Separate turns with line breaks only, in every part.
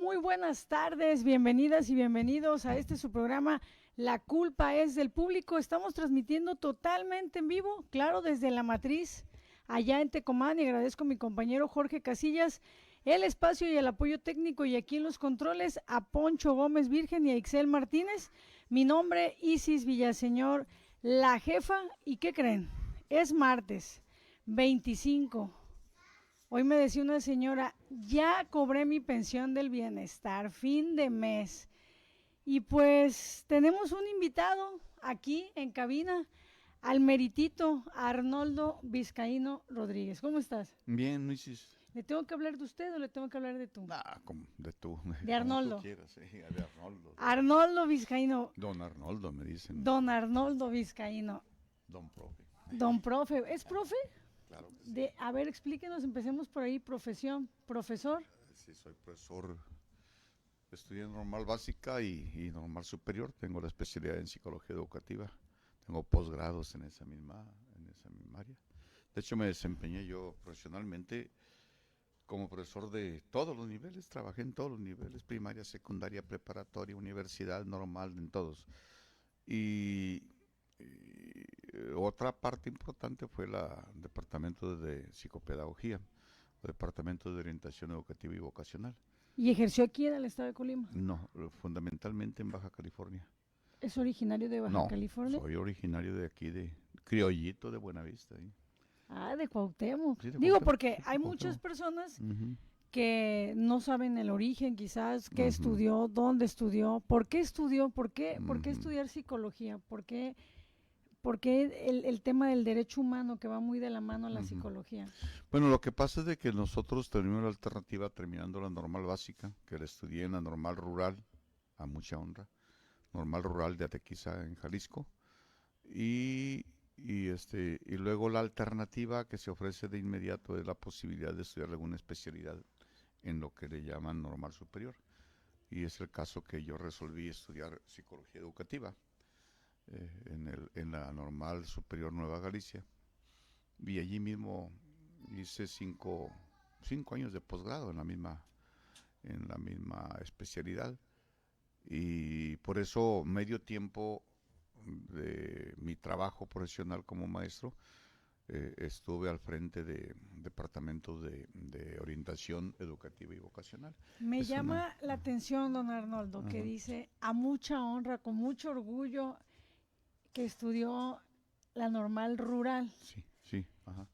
Muy buenas tardes, bienvenidas y bienvenidos a este su programa La culpa es del público. Estamos transmitiendo totalmente en vivo, claro, desde la matriz, allá en Tecomán, y agradezco a mi compañero Jorge Casillas el espacio y el apoyo técnico, y aquí en los controles a Poncho Gómez Virgen y a Ixel Martínez. Mi nombre, Isis Villaseñor, la jefa. ¿Y qué creen? Es martes 25. Hoy me decía una señora, ya cobré mi pensión del bienestar, fin de mes. Y pues tenemos un invitado aquí en cabina, al meritito Arnoldo Vizcaíno Rodríguez. ¿Cómo estás?
Bien, Luisis.
¿Le tengo que hablar de usted o le tengo que hablar de tú?
Como de tú,
De
como tú
Arnoldo.
quieras, de Arnoldo.
Arnoldo Vizcaíno.
Don Arnoldo, me dicen.
Don Arnoldo Vizcaíno.
Don profe.
Don profe. ¿Es profe?
Claro que sí.
A ver, explíquenos, empecemos por ahí. Profesión, profesor.
Sí, soy profesor. Estudié normal básica y normal superior. Tengo la especialidad en psicología educativa. Tengo posgrados en esa misma área. De hecho, me desempeñé yo profesionalmente como profesor de todos los niveles. Trabajé en todos los niveles: primaria, secundaria, preparatoria, universidad, normal, en todos. Y otra parte importante fue el departamento de psicopedagogía, o departamento de orientación educativa y vocacional.
¿Y ejerció aquí en el estado de Colima?
No, fundamentalmente en Baja California.
¿Es originario de Baja
No,
California?
soy originario de aquí, de Criollito, de Buenavista.
Ah, de Cuauhtémoc.
Sí, de
Digo,
Cuauhtémoc,
porque
sí,
hay
de
muchas
Cuauhtémoc.
personas
Ujú.
que no saben el origen, quizás, qué
Ujú.
estudió, dónde estudió, por qué estudió, por qué
Ujú.
estudiar psicología, por qué el tema del derecho humano, que va muy de la mano a la
Ujú.
psicología.
Bueno, lo que pasa es de que nosotros tenemos la alternativa terminando la normal básica, que la estudié en la normal rural, a mucha honra, normal rural de Atequiza, en Jalisco, y luego la alternativa que se ofrece de inmediato es la posibilidad de estudiar alguna especialidad en lo que le llaman normal superior, y es el caso que yo resolví estudiar psicología educativa en la normal superior Nueva Galicia, y allí mismo hice cinco años de posgrado en la misma especialidad, y por eso medio tiempo de mi trabajo profesional como maestro estuve al frente de departamentos de orientación educativa y vocacional.
Me
Es una...
llama la atención, don Arnoldo, que
Ajá.
dice a mucha honra, con mucho orgullo, que estudió la normal rural.
Sí, sí, ajá.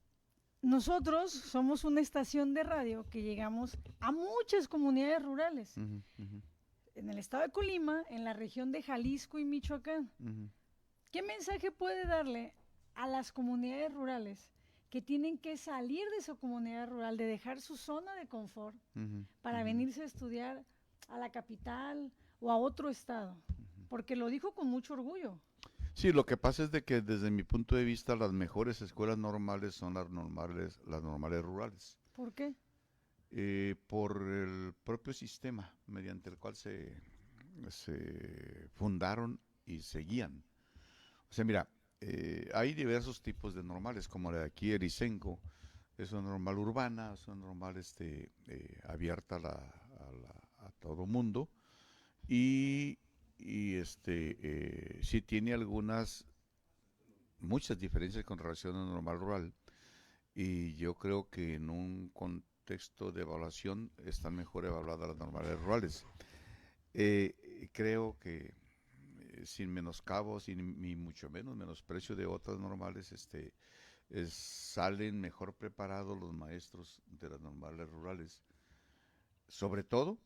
Nosotros somos una estación de radio que llegamos a muchas comunidades rurales,
Uh-huh, uh-huh,
en el estado de Colima, en la región de Jalisco y Michoacán.
uh-huh.
¿Qué mensaje puede darle a las comunidades rurales que tienen que salir de su comunidad rural, de dejar su zona de confort
Uh-huh,
para
uh-huh.
venirse a estudiar a la capital o a otro estado? Porque lo dijo con mucho orgullo.
Sí, lo que pasa es de que desde mi punto de vista las mejores escuelas normales son las normales rurales,
¿Por qué?
por el propio sistema mediante el cual se fundaron y seguían. O sea, mira, hay diversos tipos de normales, como la de aquí, Ericenco, es una normal urbana, es una normal abierta a todo mundo, y, sí tiene muchas diferencias con relación a la normal rural, y yo creo que en un contexto de evaluación están mejor evaluadas las normales rurales. Creo que sin menoscabo, ni mucho menos menosprecio de otras normales, salen mejor preparados los maestros de las normales rurales, sobre todo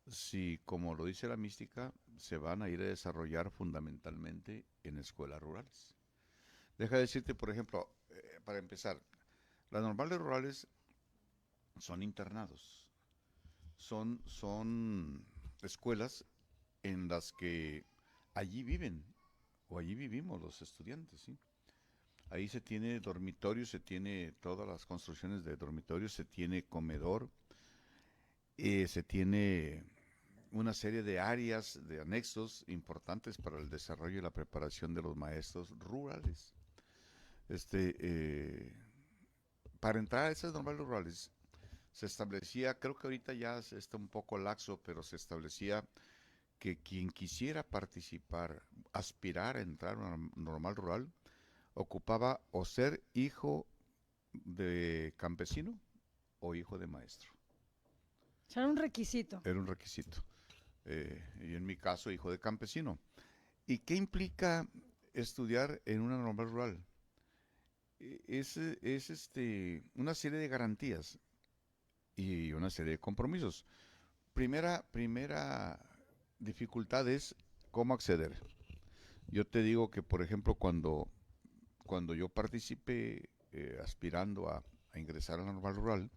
si, como lo dice la mística, se van a ir a desarrollar fundamentalmente en escuelas rurales. Deja de decirte, por ejemplo, para empezar, las normales rurales son internados, son escuelas en las que allí viven o allí vivimos los estudiantes, ¿sí? Ahí se tiene dormitorio, se tiene todas las construcciones de dormitorio, se tiene comedor, se tiene una serie de áreas, de anexos importantes para el desarrollo y la preparación de los maestros rurales. Este, eh, para entrar a esas normales rurales se establecía, creo que ahorita ya está un poco laxo, pero se establecía que quien quisiera participar, aspirar a entrar a una normal rural, ocupaba o ser hijo de campesino o hijo de maestro.
O sea, era un requisito.
Era un requisito. Y en mi caso, hijo de campesino. ¿Y qué implica estudiar en una normal rural? Es una serie de garantías y una serie de compromisos. Primera dificultad es cómo acceder. Yo te digo que, por ejemplo, cuando yo participé aspirando a ingresar a la normal rural,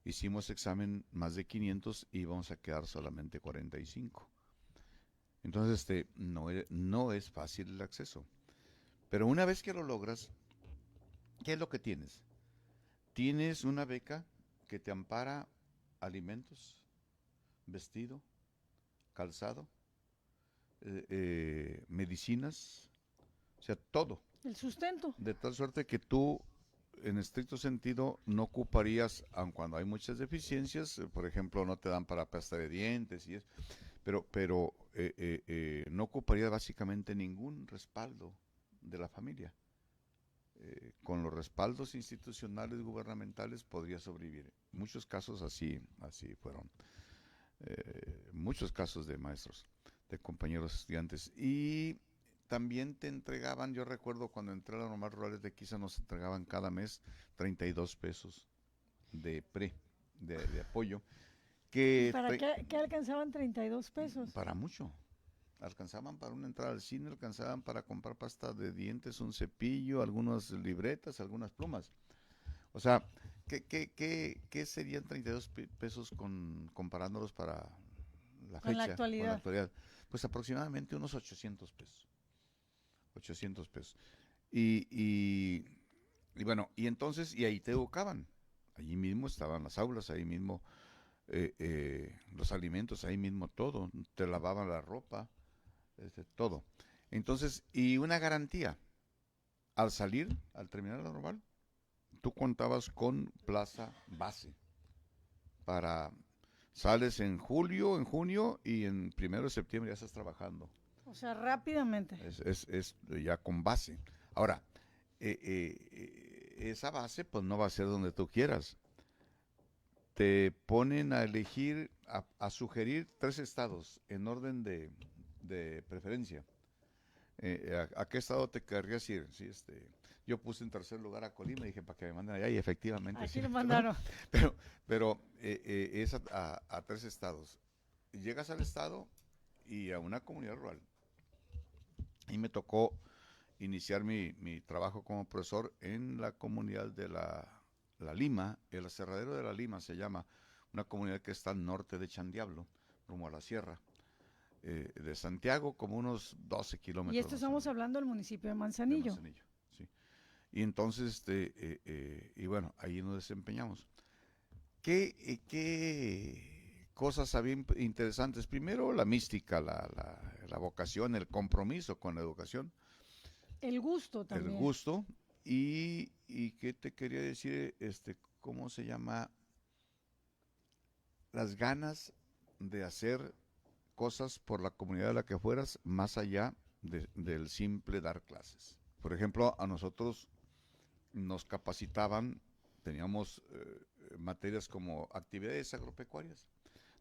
hicimos examen más de 500 y íbamos a quedar solamente 45. Entonces, no es fácil el acceso. Pero una vez que lo logras, ¿qué es lo que tienes? Tienes una beca que te ampara alimentos, vestido, calzado, medicinas, o sea, todo.
El sustento.
De tal suerte que tú, en estricto sentido, no ocuparías, aun cuando hay muchas deficiencias, por ejemplo, no te dan para pasta de dientes y eso, pero no ocuparías básicamente ningún respaldo de la familia. Con los respaldos institucionales gubernamentales podría sobrevivir. Muchos casos así fueron. Muchos casos de maestros, de compañeros estudiantes. Y también te entregaban, yo recuerdo cuando entré a las normal rurales de Quiza, nos entregaban cada mes 32 pesos de de apoyo.
¿Y
Que
para qué alcanzaban 32 pesos?
para mucho. Alcanzaban para una entrada al cine, alcanzaban para comprar pasta de dientes, un cepillo, algunas libretas, algunas plumas. O sea, ¿qué serían 32 pesos comparándolos para la
Con la
fecha, con la
actualidad.
actualidad? Pues aproximadamente unos 800 pesos. 800 pesos. Y, y, y bueno, y entonces, y ahí te educaban. Allí mismo estaban las aulas, ahí mismo los alimentos, ahí mismo todo. Te lavaban la ropa, todo. Entonces, y una garantía, al salir, al terminar la normal, tú contabas con plaza base para, sales en julio, en junio y en 1 de septiembre ya estás trabajando.
O sea, rápidamente.
Es ya con base. Ahora, esa base pues no va a ser donde tú quieras. Te ponen a elegir, a sugerir 3 estados en orden de preferencia. ¿A qué estado te querrías ir? Sí, yo puse en tercer lugar a Colima y dije para que me manden allá y efectivamente
Aquí
sí.
lo mandaron.
Pero es a 3 estados. Llegas al estado y a una comunidad rural. Y me tocó iniciar mi trabajo como profesor en la comunidad de la Lima, el aserradero de la Lima se llama, una comunidad que está al norte de Chandiablo, rumbo a la sierra. De Santiago, como unos 12 kilómetros.
Y esto estamos hablando del municipio de Manzanillo.
De Manzanillo, sí. Y entonces, y bueno, ahí nos desempeñamos. ¿Qué cosas había interesantes? Primero, la mística, la vocación, el compromiso con la educación.
El gusto también.
El gusto. Y ¿qué te quería decir? ¿Cómo se llama? Las ganas de hacer cosas por la comunidad de la que fueras, más allá del simple dar clases. Por ejemplo, a nosotros nos capacitaban, teníamos materias como actividades agropecuarias,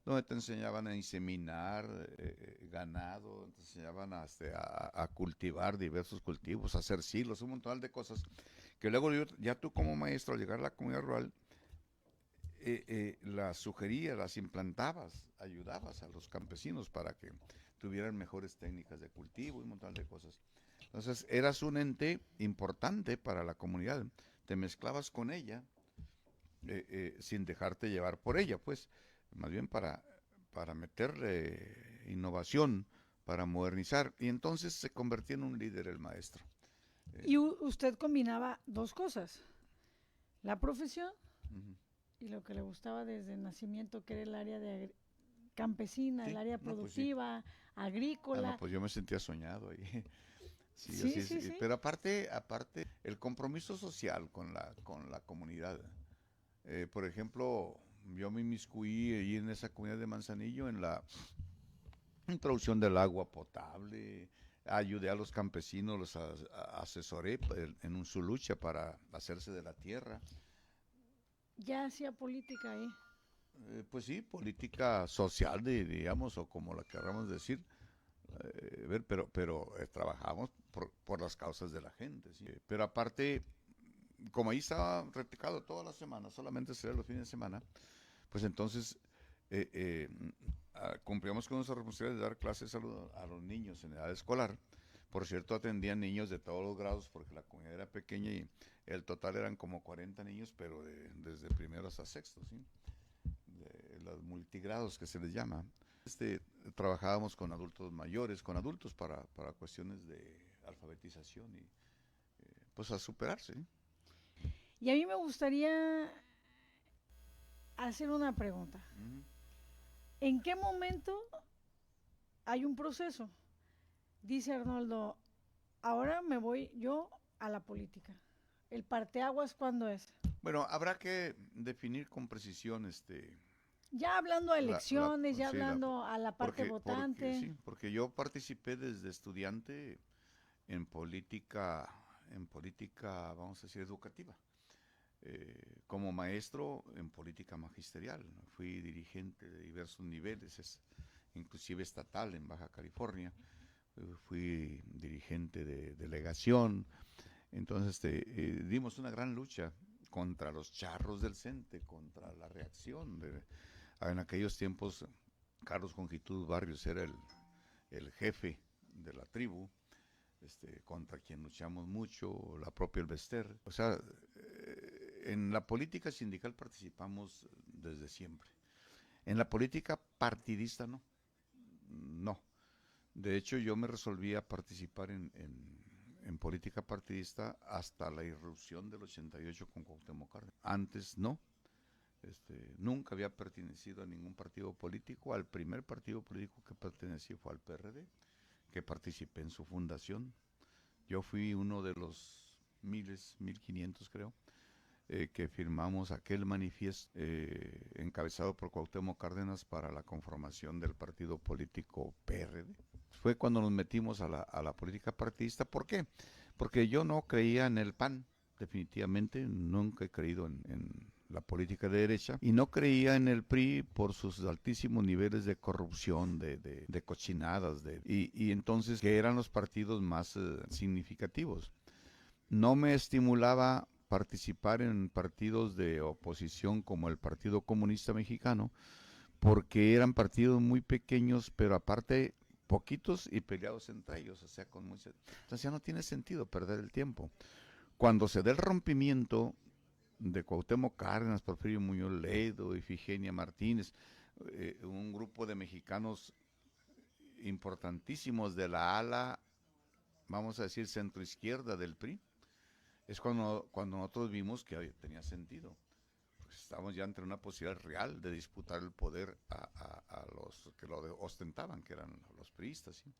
donde te enseñaban a inseminar ganado, te enseñaban a cultivar diversos cultivos, a hacer silos, un montón de cosas, que luego ya tú como maestro al llegar a la comunidad rural, las sugerías, las implantabas, ayudabas a los campesinos para que tuvieran mejores técnicas de cultivo y un montón de cosas. Entonces, eras un ente importante para la comunidad. Te mezclabas con ella sin dejarte llevar por ella, pues, más bien para meterle innovación, para modernizar. Y entonces se convertía en un líder el maestro.
Y usted combinaba dos cosas, la profesión y lo que le gustaba desde el nacimiento, que era el área de campesina,
Sí,
el área
no, pues
productiva, agrícola.
no, pues yo me sentía soñado ahí. Sí,
Sí,
así es.
sí, sí.
Pero aparte, el compromiso social con la comunidad. Por ejemplo, yo me inmiscuí ahí en esa comunidad de Manzanillo en la introducción del agua potable, ayudé a los campesinos, asesoré en su lucha para hacerse de la tierra.
Ya hacía política ahí.
Pues sí, política social, digamos, o como la queramos decir, pero trabajamos por las causas de la gente, ¿sí? Pero aparte, como ahí estaba replicado toda la semana, solamente sería los fines de semana, pues entonces eh, eh, cumplíamos con nuestra responsabilidad de dar clases a los niños en edad escolar. Por cierto, atendían niños de todos los grados porque la comunidad era pequeña y el total eran como 40 niños, pero desde primero hasta sexto, ¿sí? De los multigrados que se les llama. Trabajábamos con adultos mayores, con adultos para cuestiones de alfabetización y pues a superarse.
Y a mí me gustaría hacer una pregunta.
Ujú.
¿En qué momento hay un proceso? Dice Arnoldo, ahora me voy yo a la política. ¿El parteaguas cuándo es?
Bueno, habrá que definir con precisión
Ya hablando de elecciones, ya
sí,
hablando a la parte votante.
sí, porque yo participé desde estudiante en política, vamos a decir, educativa. Como maestro en política magisterial. Fui dirigente de diversos niveles, inclusive estatal en Baja California. Fui dirigente de delegación. Entonces dimos una gran lucha contra los charros del CENTE, contra la reacción. En aquellos tiempos, Carlos Conjitud Barrios era el jefe de la tribu, contra quien luchamos mucho, la propia Elvester. O sea, en la política sindical participamos desde siempre. En la política partidista no. No. De hecho, yo me resolví a participar en política partidista hasta la irrupción del 88 con Cuauhtémoc Cárdenas. Antes no. Nunca había pertenecido a ningún partido político. Al primer partido político que pertenecí fue al PRD, que participé en su fundación. Yo fui uno de los miles, 1500 creo, que firmamos aquel manifiesto encabezado por Cuauhtémoc Cárdenas para la conformación del partido político PRD. Fue cuando nos metimos a la política partidista. ¿Por qué? Porque yo no creía en el PAN, definitivamente, nunca he creído en la política de derecha, y no creía en el PRI por sus altísimos niveles de corrupción, de cochinadas, y entonces que eran los partidos más significativos. No me estimulaba participar en partidos de oposición como el Partido Comunista Mexicano, porque eran partidos muy pequeños, pero aparte poquitos y peleados entre ellos, o sea, con muchas. Entonces ya no tiene sentido perder el tiempo. Cuando se dé el rompimiento de Cuauhtémoc Cárdenas, Porfirio Muñoz Ledo, Ifigenia Martínez, un grupo de mexicanos importantísimos de la ala, vamos a decir, centroizquierda del PRI, es cuando nosotros vimos que tenía sentido. Pues estábamos ya ante una posibilidad real de disputar el poder a los que lo ostentaban, que eran los priistas, ¿sí?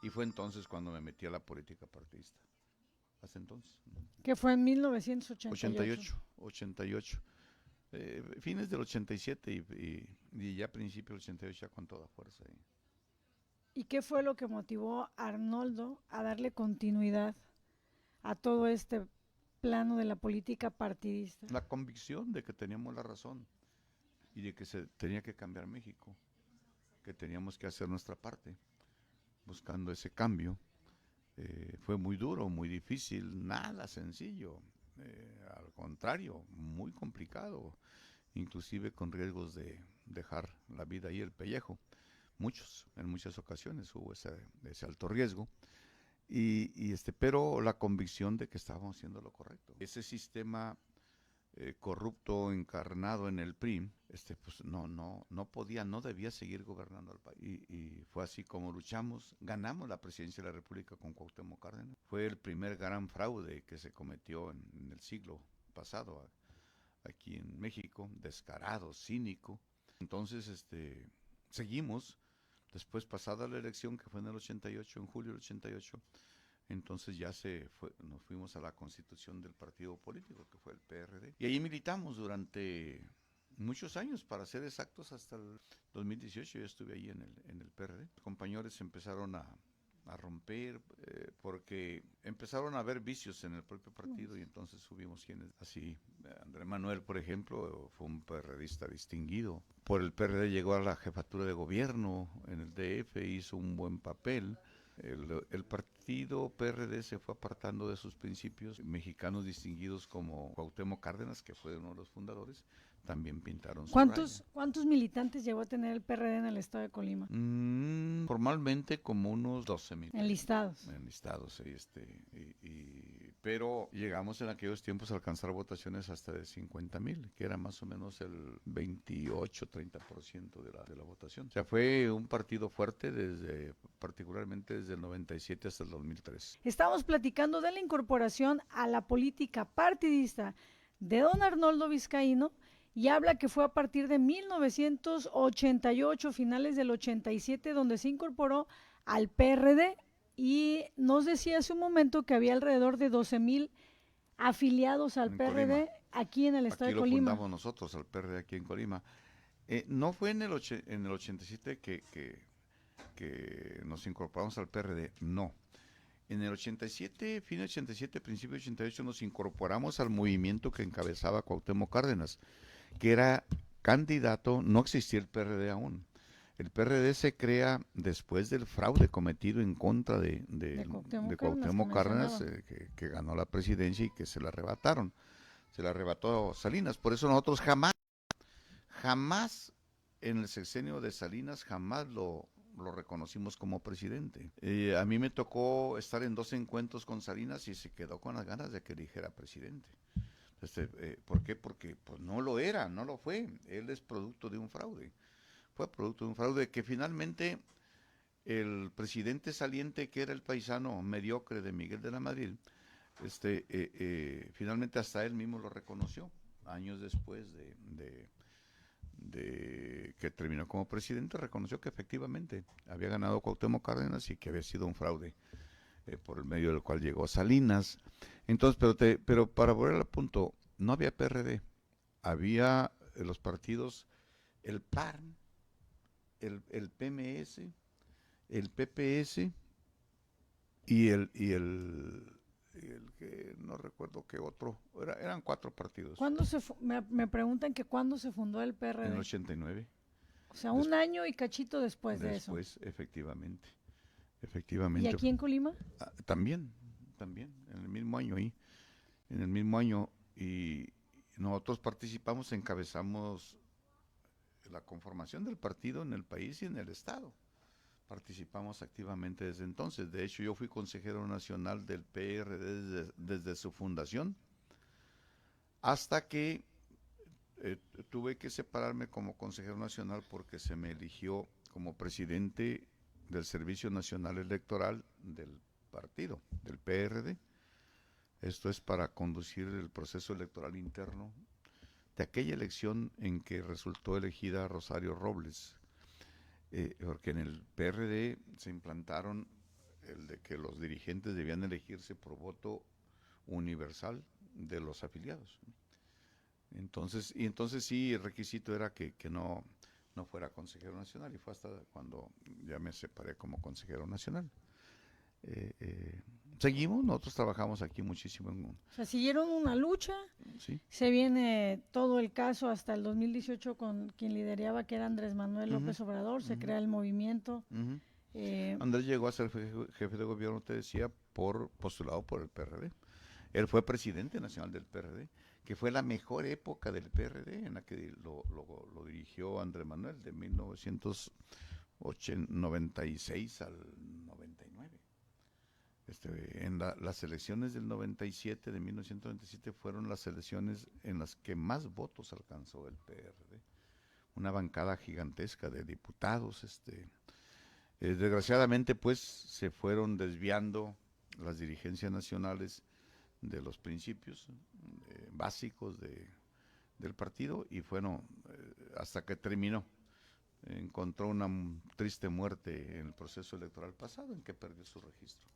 Y fue entonces cuando me metí a la política partidista. Hasta entonces.
Que fue en 1988.
88. Fines del 87 y ya principio del 88 ya con toda fuerza.
¿Y qué fue lo que motivó a Arnoldo a darle continuidad a todo este plano de la política partidista?
La convicción de que teníamos la razón y de que se tenía que cambiar México, que teníamos que hacer nuestra parte, buscando ese cambio. Fue muy duro, muy difícil, nada sencillo, al contrario, muy complicado, inclusive con riesgos de dejar la vida ahí el pellejo. En muchas ocasiones hubo ese alto riesgo, pero la convicción de que estábamos haciendo lo correcto. Ese sistema corrupto encarnado en el PRI, pues no podía, no debía seguir gobernando al país. Y fue así como luchamos, ganamos la presidencia de la República con Cuauhtémoc Cárdenas. Fue el primer gran fraude que se cometió en el siglo pasado aquí en México, descarado, cínico. Entonces, seguimos, después pasada la elección que fue en el 88, en julio del 88, entonces ya nos fuimos a la constitución del partido político, que fue el PRD. Y ahí militamos durante muchos años, para ser exactos, hasta el 2018 yo estuve ahí en el PRD. Compañeros empezaron a romper porque empezaron a haber vicios en el propio partido y entonces subimos quienes, así, Andrés Manuel, por ejemplo, fue un PRDista distinguido. Por el PRD llegó a la jefatura de gobierno en el DF, hizo un buen papel. El partido PRD se fue apartando de sus principios. Mexicanos distinguidos como Cuauhtémoc Cárdenas, que fue uno de los fundadores, también pintaron su raya.
¿Cuántos militantes llegó a tener el PRD en el estado de Colima?
Formalmente como unos 12,000.
Enlistados.
Enlistados, pero llegamos en aquellos tiempos a alcanzar votaciones hasta de 50,000, que era más o menos el 28-30% de la votación. O sea, fue un partido fuerte particularmente desde el 97 hasta el 2003.
Estamos platicando de la incorporación a la política partidista de don Arnoldo Vizcaíno, y habla que fue a partir de 1988, finales del 87, donde se incorporó al PRD, y nos decía hace un momento que había alrededor de 12,000 afiliados al PRD Colima, aquí en el estado de Colima.
Aquí lo fundamos nosotros, al PRD aquí en Colima. No fue en el 87 que nos incorporamos al PRD, no. En el 87, fin de 87, principio de 88, nos incorporamos al movimiento que encabezaba Cuauhtémoc Cárdenas, que era candidato, no existía el PRD aún. El PRD se crea después del fraude cometido en contra de Cuauhtémoc Cárdenas, que ganó la presidencia y que se la arrebataron. Se la arrebató Salinas. Por eso nosotros jamás en el sexenio de Salinas, jamás lo reconocimos como presidente. A mí me tocó estar en 2 encuentros con Salinas y se quedó con las ganas de que eligiera presidente. ¿Por qué? Porque pues no lo era, no lo fue. Él es producto de un fraude. Fue producto de un fraude que finalmente el presidente saliente, que era el paisano mediocre de Miguel de la Madrid, finalmente hasta él mismo lo reconoció, años después de que terminó como presidente, reconoció que efectivamente había ganado Cuauhtémoc Cárdenas y que había sido un fraude por el medio del cual llegó Salinas. Entonces, pero para volver al punto, no había PRD, había los partidos, el PAN, el PMS, el PPS y el que no recuerdo qué otro, eran 4 partidos.
¿Cuándo me preguntan que cuándo se fundó el PRD?
En el 89.
O sea, un año y cachito después de eso.
Después, efectivamente.
¿Y aquí en Colima?
También, en el mismo año ahí. En el mismo año, y nosotros participamos, encabezamos la conformación del partido en el país y en el estado. Participamos activamente desde entonces. De hecho, yo fui consejero nacional del PRD desde su fundación, hasta que tuve que separarme como consejero nacional porque se me eligió como presidente del Servicio Nacional Electoral del partido, del PRD. Esto es para conducir el proceso electoral interno de aquella elección en que resultó elegida Rosario Robles, porque en el PRD se implantaron el de que los dirigentes debían elegirse por voto universal de los afiliados. Entonces sí, el requisito era que no fuera consejero nacional, y fue hasta cuando ya me separé como consejero nacional. Seguimos, nosotros trabajamos aquí muchísimo.
O sea, siguieron una lucha,
sí.
Se viene todo el caso hasta el 2018 con quien lideraba, que era Andrés Manuel López Obrador, se crea el movimiento.
Andrés llegó a ser jefe de gobierno, te decía, postulado por el PRD. Él fue presidente nacional del PRD, que fue la mejor época del PRD, en la que lo dirigió Andrés Manuel, de 1996 al 99. En las elecciones del 97, de 1997, fueron las elecciones en las que más votos alcanzó el PRD. Una bancada gigantesca de diputados. Desgraciadamente, pues, se fueron desviando las dirigencias nacionales de los principios básicos del partido, y hasta que terminó. Encontró una triste muerte en el proceso electoral pasado, en que perdió su registro.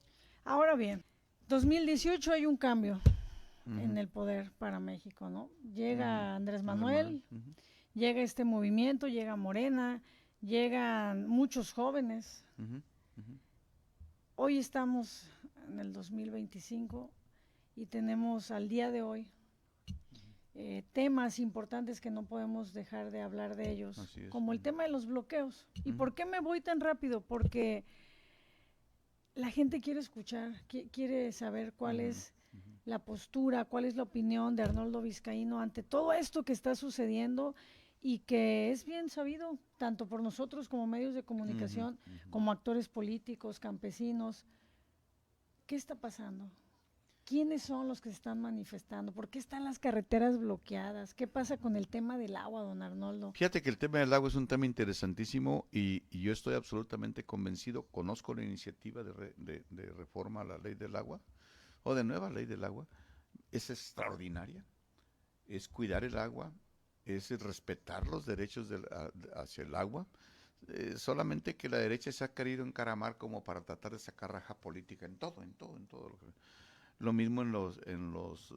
Ahora bien, 2018 hay un cambio en el poder para México, ¿no? Llega Andrés Manuel, llega este movimiento, llega Morena, llegan muchos jóvenes.
Ujú, ujú.
Hoy estamos en el 2025 y tenemos al día de hoy temas importantes que no podemos dejar de hablar de ellos,
Así es.
como el tema de los bloqueos. ¿Y
Ujú.
por qué me voy tan rápido? Porque la gente quiere escuchar, quiere saber cuál
Ujú,
es
ujú.
la postura, cuál es la opinión de Arnoldo Vizcaíno ante todo esto que está sucediendo y que es bien sabido, tanto por nosotros como medios de comunicación,
Ujú, ujú.
como actores políticos, campesinos. ¿Qué está pasando? ¿Quiénes son los que se están manifestando? ¿Por qué están las carreteras bloqueadas? ¿Qué pasa con el tema del agua, don Arnoldo?
Fíjate que el tema del agua es un tema interesantísimo y yo estoy absolutamente convencido, conozco la iniciativa de reforma a la ley del agua o de nueva ley del agua, es extraordinaria, es cuidar el agua, es respetar los derechos hacia el agua, solamente que la derecha se ha querido encaramar como para tratar de sacar raja política en todo lo mismo en los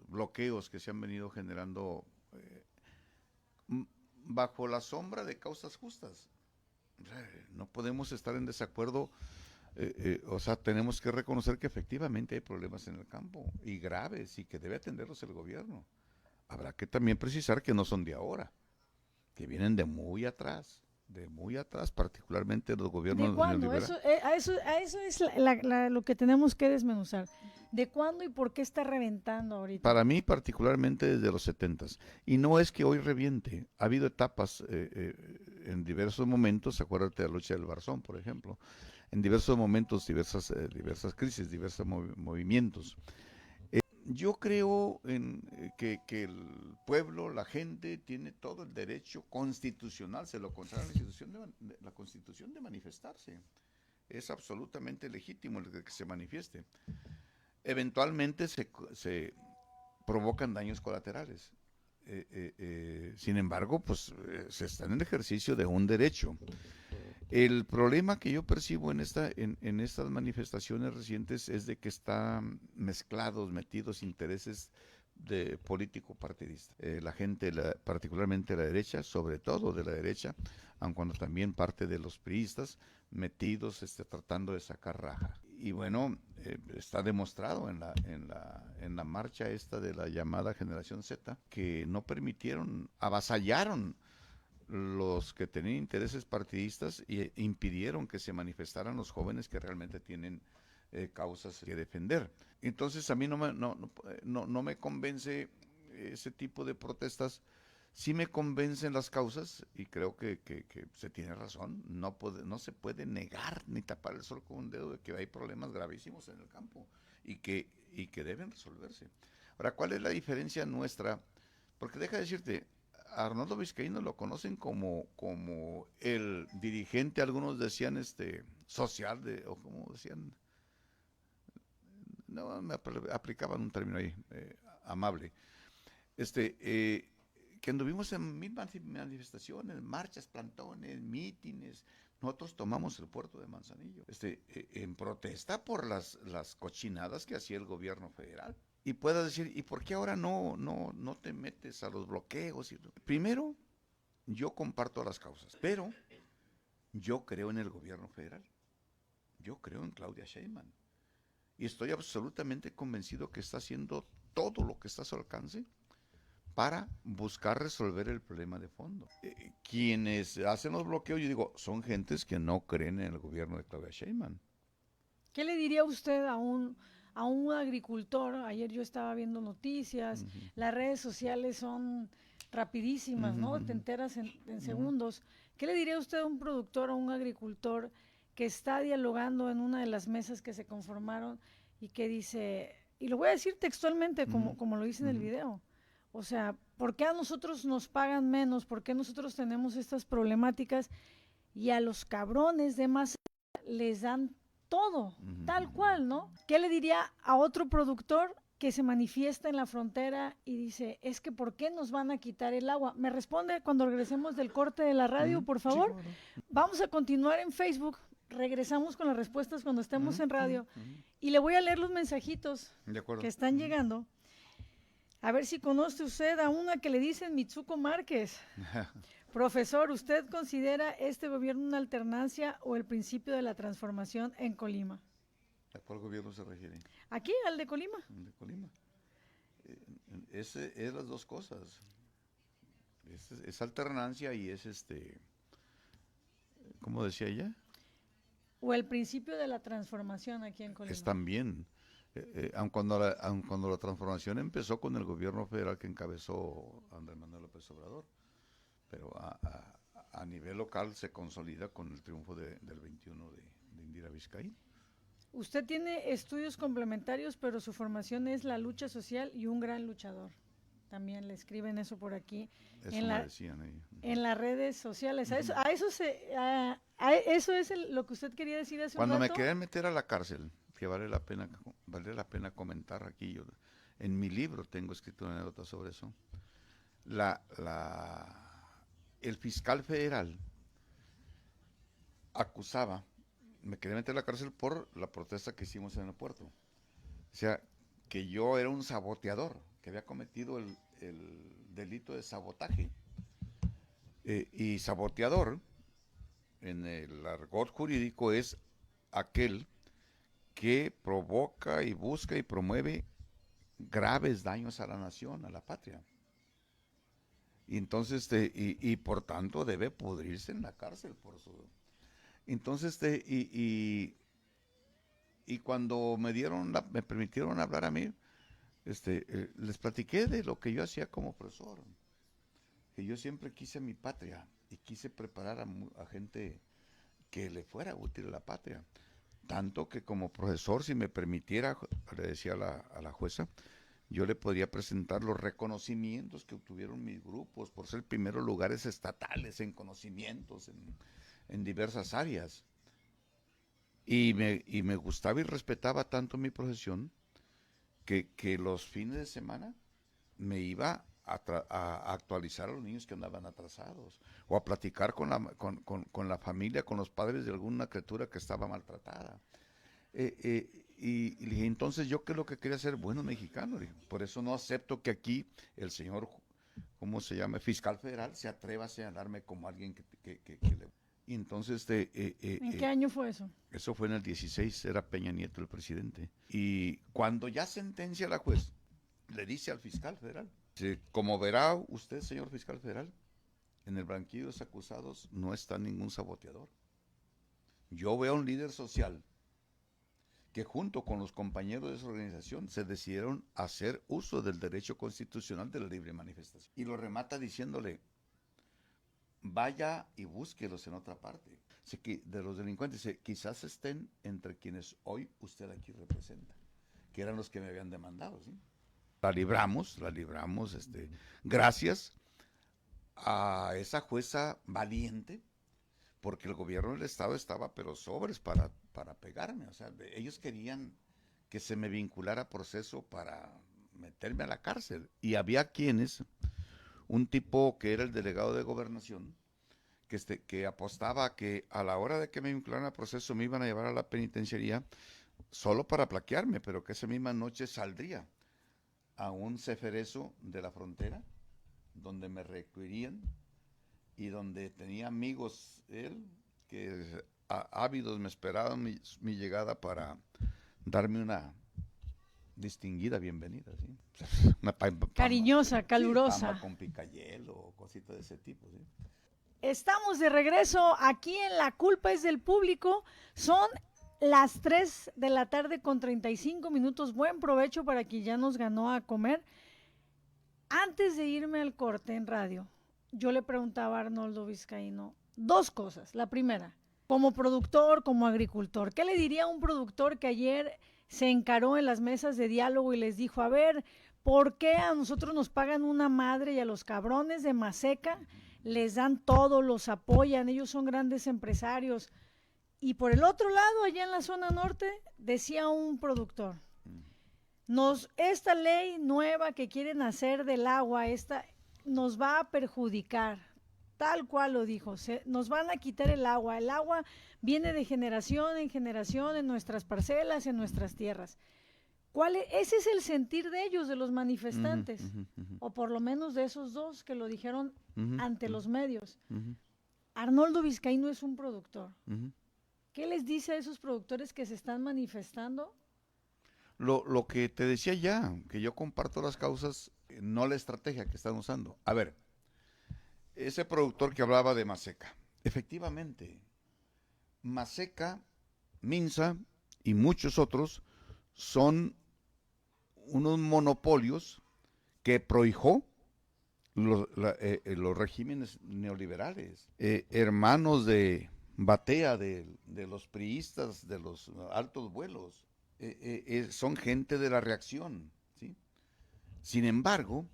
bloqueos que se han venido generando eh, m- bajo la sombra de causas justas. No podemos estar en desacuerdo, o sea, tenemos que reconocer que efectivamente hay problemas en el campo y graves y que debe atenderlos el gobierno. Habrá que también precisar que no son de ahora, que vienen de muy atrás, particularmente los
¿De
gobiernos
cuándo?
neoliberales.
A eso es lo que tenemos que desmenuzar. ¿De cuándo y por qué está reventando ahorita?
Para mí, particularmente desde los 70s. Y no es que hoy reviente. Ha habido etapas en diversos momentos, acuérdate de la lucha del Barzón, por ejemplo, en diversos momentos, diversas crisis, diversos movimientos. Yo creo que el pueblo, la gente, tiene todo el derecho constitucional, se lo consagra la Constitución de manifestarse. Es absolutamente legítimo el que se manifieste. Eventualmente se provocan daños colaterales. Sin embargo, pues se está en el ejercicio de un derecho. El problema que yo percibo en estas manifestaciones recientes es de que están metidos intereses de político partidista. La gente, particularmente la derecha, sobre todo de la derecha, aun cuando también parte de los priistas, metidos tratando de sacar raja. Y bueno, está demostrado en la marcha esta de la llamada Generación Z que no permitieron, avasallaron los que tenían intereses partidistas e impidieron que se manifestaran los jóvenes que realmente tienen causas que defender. Entonces a mí no me convence ese tipo de protestas. Sí me convencen las causas y creo que se tiene razón. No se puede negar ni tapar el sol con un dedo de que hay problemas gravísimos en el campo y que deben resolverse. Ahora, ¿cuál es la diferencia nuestra? Porque deja de decirte, a Arnoldo Vizcaíno lo conocen como el dirigente, algunos decían social, o como decían, no, me aplicaban un término ahí, amable, este, eh, que anduvimos en mil manifestaciones, marchas, plantones, mítines. Nosotros tomamos el puerto de Manzanillo, en protesta por las cochinadas que hacía el gobierno federal. Y puedas decir, ¿y por qué ahora no te metes a los bloqueos? Primero, yo comparto las causas, pero yo creo en el gobierno federal. Yo creo en Claudia Sheinbaum. Y estoy absolutamente convencido que está haciendo todo lo que está a su alcance para buscar resolver el problema de fondo. Quienes hacen los bloqueos, yo digo, son gentes que no creen en el gobierno de Claudia Sheinbaum.
¿Qué le diría usted a un agricultor? Ayer yo estaba viendo noticias,
Ujú,
las redes sociales son rapidísimas,
ujú,
¿no? Te
ujú,
enteras en
ujú.
segundos. ¿Qué le diría usted a un productor o un agricultor que está dialogando en una de las mesas que se conformaron y que dice, y lo voy a decir textualmente
Ujú,
como lo hice en el
ujú.
video, o sea, ¿por qué a nosotros nos pagan menos? ¿Por qué nosotros tenemos estas problemáticas y a los cabrones de más les dan todo,
Ujú,
tal
ujú.
cual, ¿no? ¿Qué le diría a otro productor que se manifiesta en la frontera y dice, es que ¿por qué nos van a quitar el agua? Me responde cuando regresemos del corte de la radio,
Ujú,
por
sí,
favor.
cómo no.
Vamos a continuar en Facebook, regresamos con las respuestas cuando estemos
Ujú,
en
ujú,
radio
ujú.
y le voy a leer los mensajitos
De
que
acuerdo.
están
Ujú.
llegando. A ver si conoce usted a una que le dicen Mitsuko Márquez. Profesor, ¿usted considera este gobierno una alternancia o el principio de la transformación en Colima?
¿A cuál gobierno se refiere?
Aquí, al de Colima.
El de Colima. Es las dos cosas. Es alternancia y es ¿cómo decía ella?
O el principio de la transformación aquí en Colima.
Es también. Aun cuando la transformación empezó con el gobierno federal que encabezó Andrés Manuel López Obrador, pero a nivel local se consolida con el triunfo del 21 de Indira Vizcaíno.
Usted tiene estudios complementarios, pero su formación es la lucha social y un gran luchador. También le escriben eso por aquí.
Eso me decían ellos.
En las redes sociales. Eso es lo que usted quería decir hace
Cuando
un
me
rato.
querían meter a la cárcel, que vale la pena comentar aquí, yo en mi libro tengo escrito una anécdota sobre eso. El fiscal federal acusaba, me quería meter a la cárcel por la protesta que hicimos en el aeropuerto. O sea, que yo era un saboteador, que había cometido el delito de sabotaje. Y saboteador, en el argot jurídico, es aquel que provoca y busca y promueve graves daños a la nación, a la patria. Y entonces, y por tanto debe pudrirse en la cárcel por su... Entonces, y cuando me permitieron hablar a mí, les platiqué de lo que yo hacía como profesor, que yo siempre quise mi patria y quise preparar a gente que le fuera útil a la patria. Tanto que como profesor, si me permitiera, le decía a la jueza, yo le podría presentar los reconocimientos que obtuvieron mis grupos por ser primeros lugares estatales en conocimientos en diversas áreas. Y me gustaba y respetaba tanto mi profesión que los fines de semana me iba a actualizar a los niños que andaban atrasados o a platicar con la familia, con los padres de alguna criatura que estaba maltratada. Y dije, entonces yo qué es lo que quería hacer, bueno mexicano. Dije, por eso no acepto que aquí el señor, ¿cómo se llama? Fiscal federal se atreva a señalarme como alguien que le... Y entonces,
¿En qué año fue eso?
Eso fue en el 16, era Peña Nieto el presidente. Y cuando ya sentencia la juez, le dice al fiscal federal, como verá usted, señor fiscal federal, en el banquillo de los acusados no está ningún saboteador. Yo veo a un líder social que junto con los compañeros de su organización se decidieron hacer uso del derecho constitucional de la libre manifestación. Y lo remata diciéndole, vaya y búsquelos en otra parte. Así que de los delincuentes, quizás estén entre quienes hoy usted aquí representa, que eran los que me habían demandado, ¿sí? La libramos, gracias a esa jueza valiente, porque el gobierno del estado estaba pero sobres para pegarme. O sea, ellos querían que se me vinculara a proceso para meterme a la cárcel. Y había quienes, un tipo que era el delegado de gobernación, que apostaba a que a la hora de que me vincularan a proceso me iban a llevar a la penitenciaría solo para plaquearme, pero que esa misma noche saldría a un ceferezo de la frontera, donde me recluirían y donde tenía amigos él, que ávidos me esperaban mi llegada para darme una distinguida bienvenida, ¿sí?
Cariñosa, calurosa.
Sí, pamba con picayelo o cositas de ese tipo, ¿sí?
Estamos de regreso aquí en La Culpa es del Público. Son las 3 de la tarde con 35 minutos. Buen provecho para quien ya nos ganó a comer. Antes de irme al corte en radio, yo le preguntaba a Arnoldo Vizcaíno dos cosas. La primera, como productor, como agricultor, ¿qué le diría a un productor que ayer se encaró en las mesas de diálogo y les dijo, a ver, ¿por qué a nosotros nos pagan una madre y a los cabrones de Maseca les dan todo, los apoyan, ellos son grandes empresarios? Y por el otro lado, allá en la zona norte, decía un productor, esta ley nueva que quieren hacer del agua, nos va a perjudicar, tal cual lo dijo, nos van a quitar el agua viene de generación en generación en nuestras parcelas, en nuestras tierras. Ese es el sentir de ellos, de los manifestantes,
Ujú, ujú,
o por lo menos de esos dos que lo dijeron
ujú,
ante
ujú,
los medios.
ujú,
Arnoldo Vizcaíno es un productor.
ujú.
¿Qué les dice a esos productores que se están manifestando?
Lo que te decía ya, que yo comparto las causas, no la estrategia que están usando. A ver, ese productor que hablaba de Maseca, efectivamente, Maseca, Minsa y muchos otros son unos monopolios que prohijó los regímenes neoliberales, hermanos de Batea, de los priistas, de los altos vuelos, son gente de la reacción, ¿sí? Sin embargo,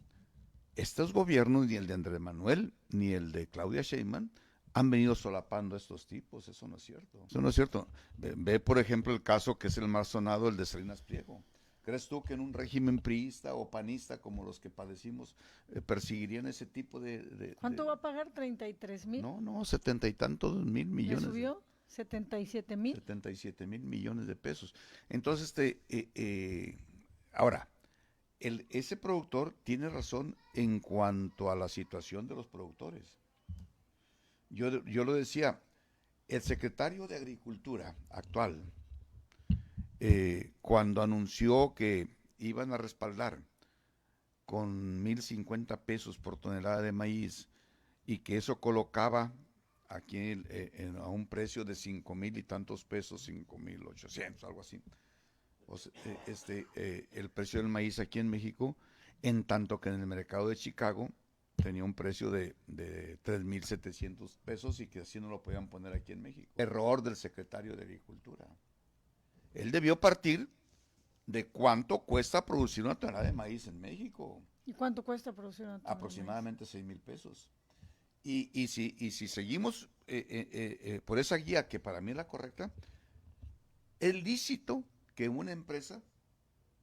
estos gobiernos, ni el de Andrés Manuel, ni el de Claudia Sheinbaum, han venido solapando a estos tipos, eso no es cierto. Eso no es cierto. Ve, por ejemplo, el caso que es el más sonado, el de Salinas Pliego. ¿Crees tú que en un régimen priista o panista como los que padecimos perseguirían ese tipo
¿Cuánto va a pagar? 33,000.
No, no, 70 y tantos mil
¿Le
millones.
subió? 77,000.
77 mil millones de pesos. Entonces, ahora, ese productor tiene razón en cuanto a la situación de los productores. Yo lo decía, el secretario de Agricultura actual, cuando anunció que iban a respaldar con 1,050 pesos por tonelada de maíz y que eso colocaba aquí a un precio de 5,000 y tantos pesos, 5,800, algo así, o sea, el precio del maíz aquí en México, en tanto que en el mercado de Chicago tenía un precio de 3,700 pesos y que así no lo podían poner aquí en México. Error del secretario de Agricultura. Él debió partir de cuánto cuesta producir una tonelada de maíz en México.
¿Y cuánto cuesta producir una tonelada de maíz?
Aproximadamente 6,000 pesos. Y si seguimos por esa guía, que para mí es la correcta, es lícito que una empresa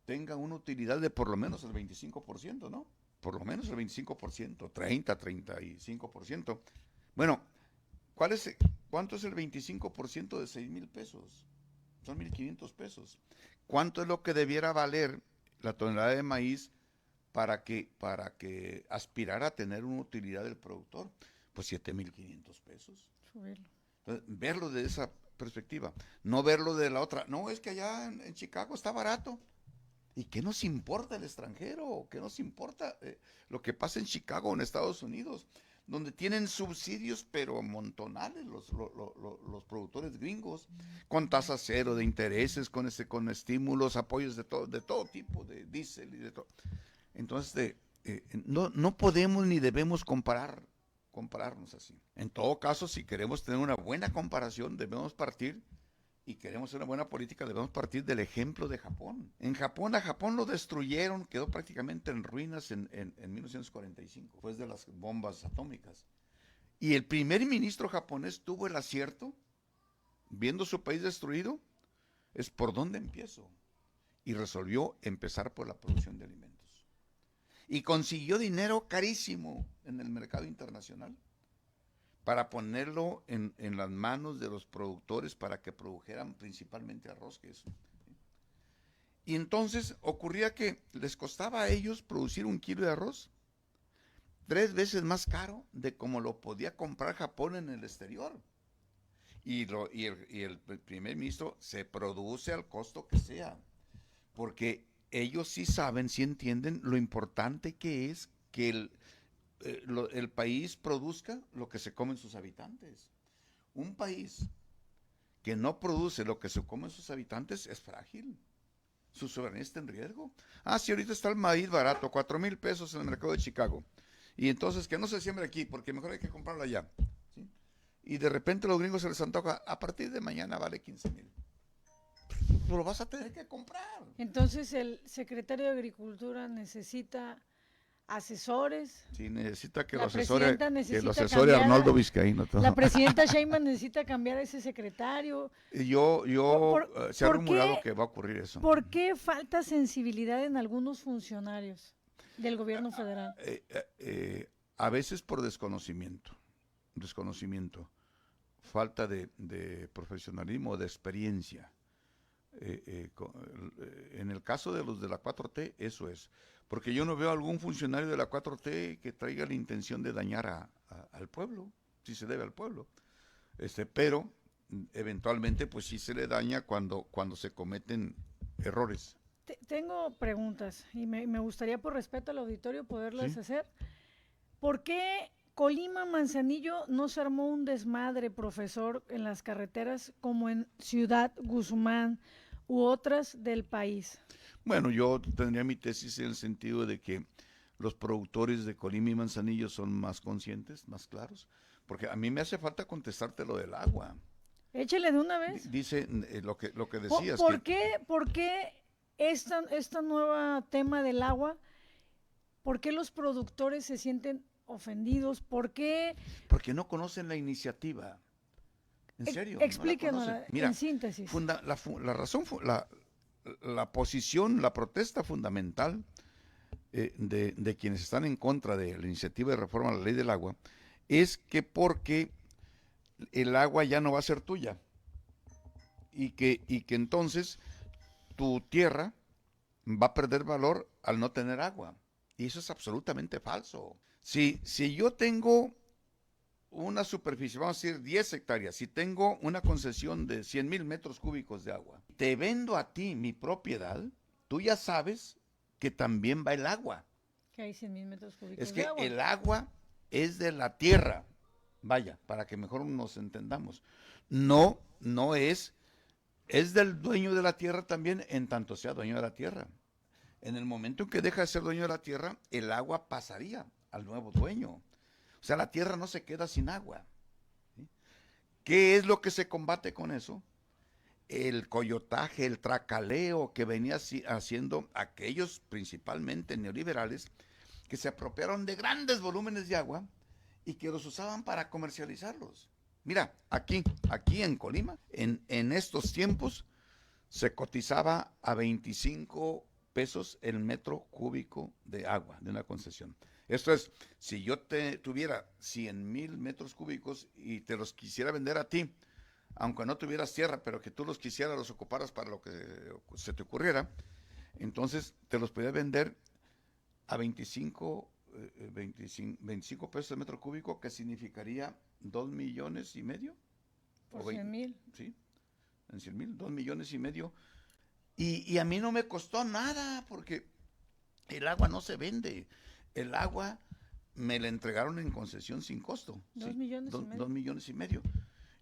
tenga una utilidad de por lo menos el 25%, ¿no? Por lo menos el 25%, 30, 35%. Bueno, ¿cuánto es el 25% de 6,000 pesos? Son 1,500 pesos. ¿Cuánto es lo que debiera valer la tonelada de maíz para que aspirara a tener una utilidad del productor? Pues 7,500 pesos.
Subirlo.
Entonces, verlo de esa perspectiva, no verlo de la otra. No, es que allá en Chicago está barato. ¿Y qué nos importa el extranjero? ¿Qué nos importa lo que pasa en Chicago o en Estados Unidos? Donde tienen subsidios, pero montonales los productores gringos, con tasa cero de intereses, con estímulos, apoyos de todo tipo, de diésel y de todo. Entonces, no podemos ni debemos compararnos así. En todo caso, si queremos tener una buena comparación, debemos partir, y queremos hacer una buena política, debemos partir del ejemplo de Japón. A Japón lo destruyeron, quedó prácticamente en ruinas en 1945, después de las bombas atómicas. Y el primer ministro japonés tuvo el acierto, viendo su país destruido, es por dónde empiezo. Y resolvió empezar por la producción de alimentos. Y consiguió dinero carísimo en el mercado internacional para ponerlo en las manos de los productores para que produjeran principalmente arroz, queso. Y entonces ocurría que les costaba a ellos producir 1 kilo de arroz 3 veces más caro de como lo podía comprar Japón en el exterior. Y el primer ministro se produce al costo que sea, porque ellos sí saben, sí entienden lo importante que es que el país produzca lo que se comen sus habitantes. Un país que no produce lo que se comen sus habitantes es frágil. Su soberanía está en riesgo. Si ahorita está el maíz barato, 4,000 pesos en el mercado de Chicago. Y entonces que no se siembre aquí, porque mejor hay que comprarlo allá. ¿Sí? Y de repente a los gringos se les antoja, a partir de mañana vale 15,000. Lo vas a tener que comprar.
Entonces el secretario de Agricultura necesita asesores.
Sí, necesita que
La
lo
presidenta
asesore
necesita
Arnoldo Vizcaíno.
La presidenta Sheinbaum necesita cambiar a ese secretario.
Se ha
¿Por
rumorado
qué,
que va a ocurrir eso.
¿Por qué falta sensibilidad en algunos funcionarios del gobierno federal?
A veces por desconocimiento, falta de profesionalismo, de experiencia. En el caso de los de la 4T, eso es. Porque yo no veo algún funcionario de la 4T que traiga la intención de dañar al pueblo, si se debe al pueblo. Pero eventualmente pues sí se le daña cuando se cometen errores.
Tengo preguntas y me gustaría por respeto al auditorio poderlas
¿Sí?
hacer. ¿Por qué Colima, Manzanillo no se armó un desmadre, profesor, en las carreteras como en Ciudad Guzmán u otras del país?
Bueno, yo tendría mi tesis en el sentido de que los productores de Colima y Manzanillo son más conscientes, más claros, porque a mí me hace falta contestarte lo del agua.
Échele de una vez.
Dice lo que decías.
¿Por qué esta nueva tema del agua, por qué los productores se sienten ofendidos? ¿Por qué?
Porque no conocen la iniciativa. En serio.
Explíquenos
Mira,
en síntesis.
La razón, la posición, la protesta fundamental de quienes están en contra de la iniciativa de reforma a la ley del agua es que porque el agua ya no va a ser tuya y que entonces tu tierra va a perder valor al no tener agua. Y eso es absolutamente falso. Si yo tengo una superficie, vamos a decir 10 hectáreas, si tengo una concesión de 100,000 metros cúbicos de agua, te vendo a ti mi propiedad, tú ya sabes que también va el agua.
Que hay 100,000 metros cúbicos
Es que
de agua.
el agua es de la tierra, vaya, para que mejor nos entendamos. No es del dueño de la tierra también en tanto sea dueño de la tierra. En el momento en que deja de ser dueño de la tierra, el agua pasaría al nuevo dueño. O sea, la tierra no se queda sin agua. ¿Sí? ¿Qué es lo que se combate con eso? El coyotaje, el tracaleo que venía haciendo aquellos principalmente neoliberales que se apropiaron de grandes volúmenes de agua y que los usaban para comercializarlos. Mira, aquí en Colima, en estos tiempos, se cotizaba a 25 pesos el metro cúbico de agua de una concesión. Esto es, si yo tuviera 100,000 metros cúbicos y te los quisiera vender a ti, aunque no tuvieras tierra, pero que tú los quisieras, los ocuparas para lo que se te ocurriera, entonces te los podía vender a 25 pesos el metro cúbico, que significaría 2,5 millones.
Por 100,000.
Sí, en 100,000, 2,5 millones. Y a mí no me costó nada, porque el agua no se vende. El agua me la entregaron en concesión sin costo.
2 millones y medio.
2,5 millones.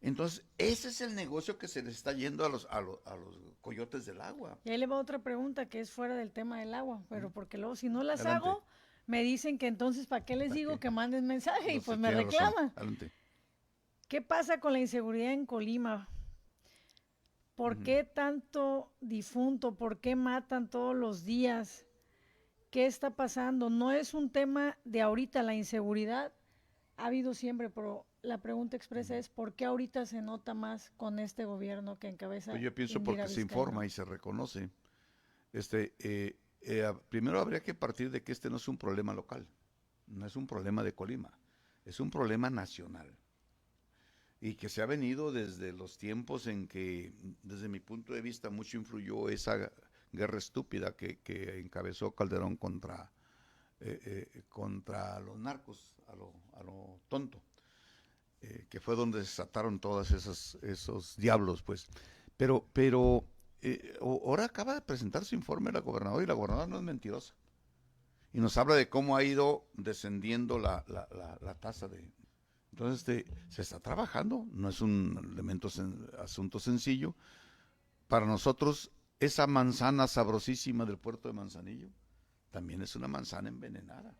Entonces, ese es el negocio que se le está yendo a los coyotes del agua.
Y ahí le va otra pregunta que es fuera del tema del agua, pero porque luego si no las
Adelante.
hago, me dicen que entonces ¿para qué les digo que manden mensaje? Y pues me
Tiene razón.
reclaman.
Adelante.
¿Qué pasa con la inseguridad en Colima? ¿Por qué tanto difunto? ¿Por qué matan todos los días? ¿Qué está pasando? No es un tema de ahorita, la inseguridad ha habido siempre, pero la pregunta expresa es ¿por qué ahorita se nota más con este gobierno que encabeza
Pues yo pienso
Indira
porque se
Vizcaíno?
informa y se reconoce. Primero habría que partir de que este no es un problema local, no es un problema de Colima, es un problema nacional. Y que se ha venido desde los tiempos en que, desde mi punto de vista, mucho influyó esa guerra estúpida que encabezó Calderón contra los narcos, a lo tonto, que fue donde se desataron todos esos diablos, pues. Pero ahora acaba de presentar su informe la gobernadora, y la gobernadora no es mentirosa. Y nos habla de cómo ha ido descendiendo la tasa de... Entonces se está trabajando, no es un asunto sencillo. Para nosotros, esa manzana sabrosísima del puerto de Manzanillo también es una manzana envenenada.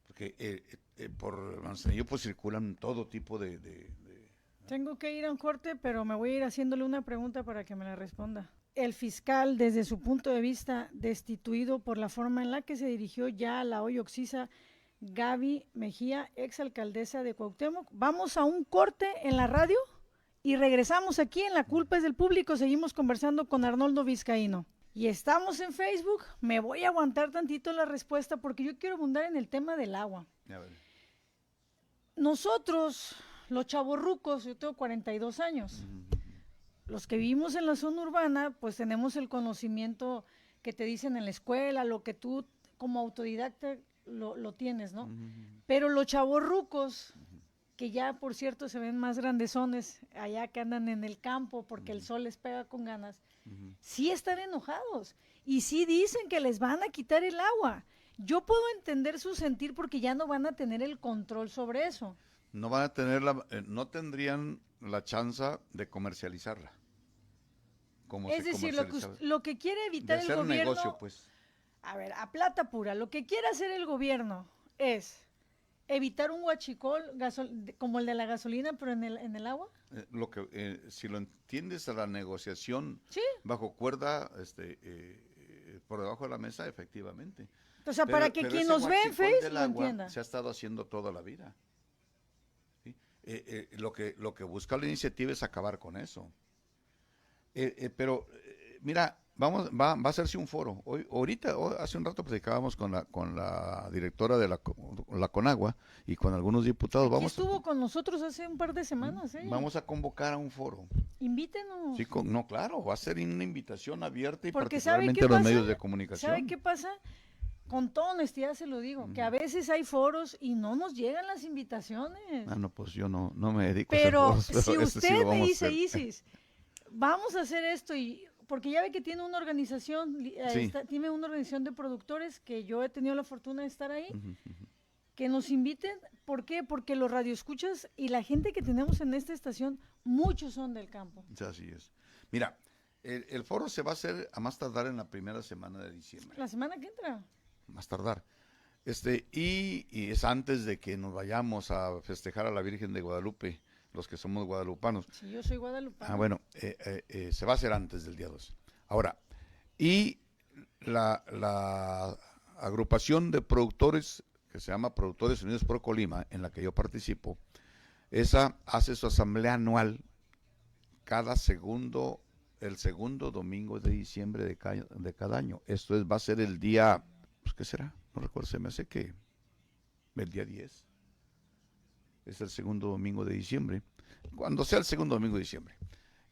Porque por Manzanillo pues circulan todo tipo de...
Tengo que ir a un corte, pero me voy a ir haciéndole una pregunta para que me la responda. El fiscal, desde su punto de vista, destituido por la forma en la que se dirigió ya a la hoy occisa Gaby Mejía, exalcaldesa de Cuauhtémoc. Vamos a un corte en la radio y regresamos aquí en La Culpa es del Público. Seguimos conversando con Arnoldo Vizcaíno. Y estamos en Facebook. Me voy a aguantar tantito la respuesta porque yo quiero abundar en el tema del agua. Nosotros, los chavorrucos, yo tengo 42 años, los que vivimos en la zona urbana, pues tenemos el conocimiento que te dicen en la escuela, lo que tú como autodidacta lo tienes, ¿no? Pero los chavorrucos, que ya por cierto se ven más grandezones allá que andan en el campo porque el sol les pega con ganas, sí están enojados y sí dicen que les van a quitar el agua. Yo puedo entender su sentir porque ya no van a tener el control sobre eso.
No van a tener no tendrían la chance de comercializarla. Como
Es
se
decir,
comercializaba.
lo que quiere
De
evitar el
hacer
gobierno,
negocio, pues.
a ver, a plata pura, lo que quiere hacer el gobierno es evitar un huachicol como el de la gasolina, pero en el agua.
Si lo entiendes a la negociación
Sí.
bajo cuerda, por debajo de la mesa, efectivamente.
O sea, para que
pero
quien
ese
nos ve en
huachicol
Face
del
lo
agua
entienda.
se ha estado haciendo toda la vida. ¿Sí? Lo que busca la iniciativa es acabar con eso. Mira, va a hacerse un foro. Hace un rato platicábamos con la directora de la Conagua y con algunos diputados.
Aquí estuvo con nosotros hace un par de semanas.
Vamos a convocar a un foro.
Invítenos.
Sí, no, claro, va a ser una invitación abierta y
Porque
particularmente a los medios de comunicación.
¿Sabe qué pasa? Con toda honestidad se lo digo, que a veces hay foros y no nos llegan las invitaciones.
No, pues yo no me dedico
pero
a hacer foros.
Si usted me dice,
Isis,
vamos a hacer esto porque ya ve que tiene una organización,
sí.
Tiene una organización de productores que yo he tenido la fortuna de estar ahí, que nos inviten. ¿Por qué? Porque los radioescuchas y la gente que tenemos en esta estación, muchos son del campo.
Así es. Mira, el foro se va a hacer a más tardar en la primera semana de diciembre.
La semana que entra.
Más tardar. Y es antes de que nos vayamos a festejar a la Virgen de Guadalupe, los que somos guadalupanos.
Sí, yo soy guadalupano.
Bueno, se va a hacer antes del día 2. Ahora, y la agrupación de productores, que se llama Productores Unidos por Colima, en la que yo participo, esa hace su asamblea anual el segundo domingo de diciembre de cada año. Esto va a ser el día, pues, ¿qué será? No recuerdo, se me hace que el día 10. Es el segundo domingo de diciembre. Cuando sea el segundo domingo de diciembre.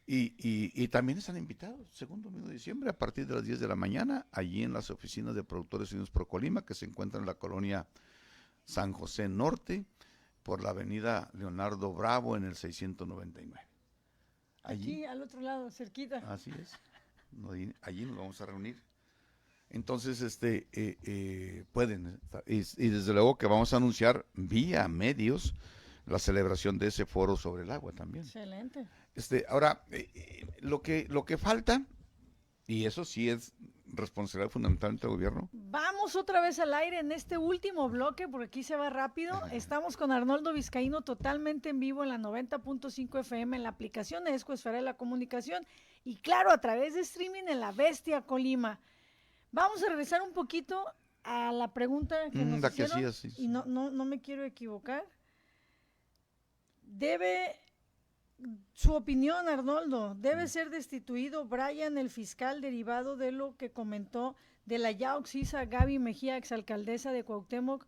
Y también están invitados, segundo domingo de diciembre, a partir de las 10 de la mañana, allí en las oficinas de Productores Unidos por Colima, que se encuentran en la colonia San José Norte, por la avenida Leonardo Bravo, en el 699.
Allí, al otro lado, cerquita.
Así es. Allí nos vamos a reunir. Entonces, pueden, y desde luego que vamos a anunciar vía medios la celebración de ese foro sobre el agua también.
Excelente.
Ahora, lo que falta, y eso sí es responsabilidad fundamentalmente del gobierno.
Vamos otra vez al aire en este último bloque, porque aquí se va rápido. Estamos con Arnoldo Vizcaíno totalmente en vivo en la 90.5 FM, en la aplicación de Escoesfera de la Comunicación, y claro, a través de streaming en La Bestia Colima. Vamos a regresar un poquito a la pregunta que nos hicieron, y no me quiero equivocar. Su opinión, Arnoldo, ¿debe ser destituido Brian, el fiscal, derivado de lo que comentó de la ya oxisa Gaby Mejía, exalcaldesa de Cuauhtémoc,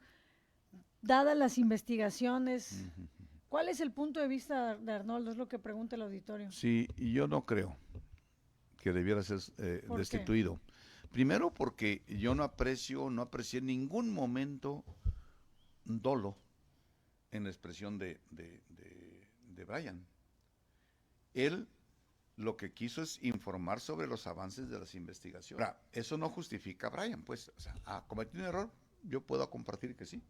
dadas las investigaciones? ¿Cuál es el punto de vista de Arnoldo? Es lo que pregunta el auditorio.
Sí, y yo no creo que debiera ser destituido. ¿Qué? Primero porque yo no aprecié en ningún momento dolo en la expresión de Brian. Él lo que quiso es informar sobre los avances de las investigaciones. Ahora, eso no justifica a Brian, pues, o sea, cometí un error, yo puedo compartir que sí.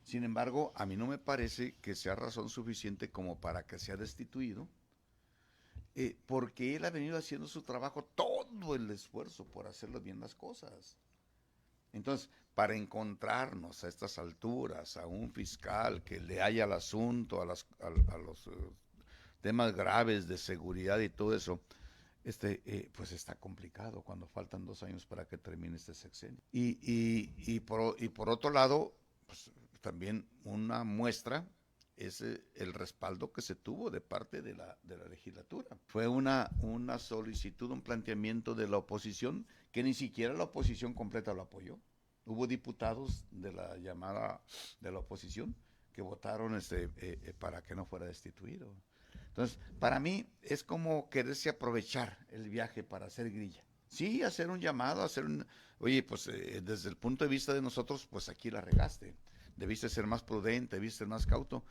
Sin embargo, a mí no me parece que sea razón suficiente como para que sea destituido, porque él ha venido haciendo su trabajo, todo el esfuerzo por hacerlo bien las cosas. Entonces, para encontrarnos a estas alturas a un fiscal que le haya al asunto, a los temas graves de seguridad y todo eso, pues está complicado cuando faltan 2 años para que termine este sexenio. Y por otro lado, pues, también una muestra es el respaldo que se tuvo de parte de la legislatura. Fue una solicitud, un planteamiento de la oposición que ni siquiera la oposición completa lo apoyó. Hubo diputados de la llamada de la oposición que votaron para que no fuera destituido. Entonces, para mí es como quererse aprovechar el viaje para hacer grilla. Sí, hacer un llamado, oye, pues desde el punto de vista de nosotros, pues aquí la regaste. Debiste ser más prudente, debiste ser más cauto,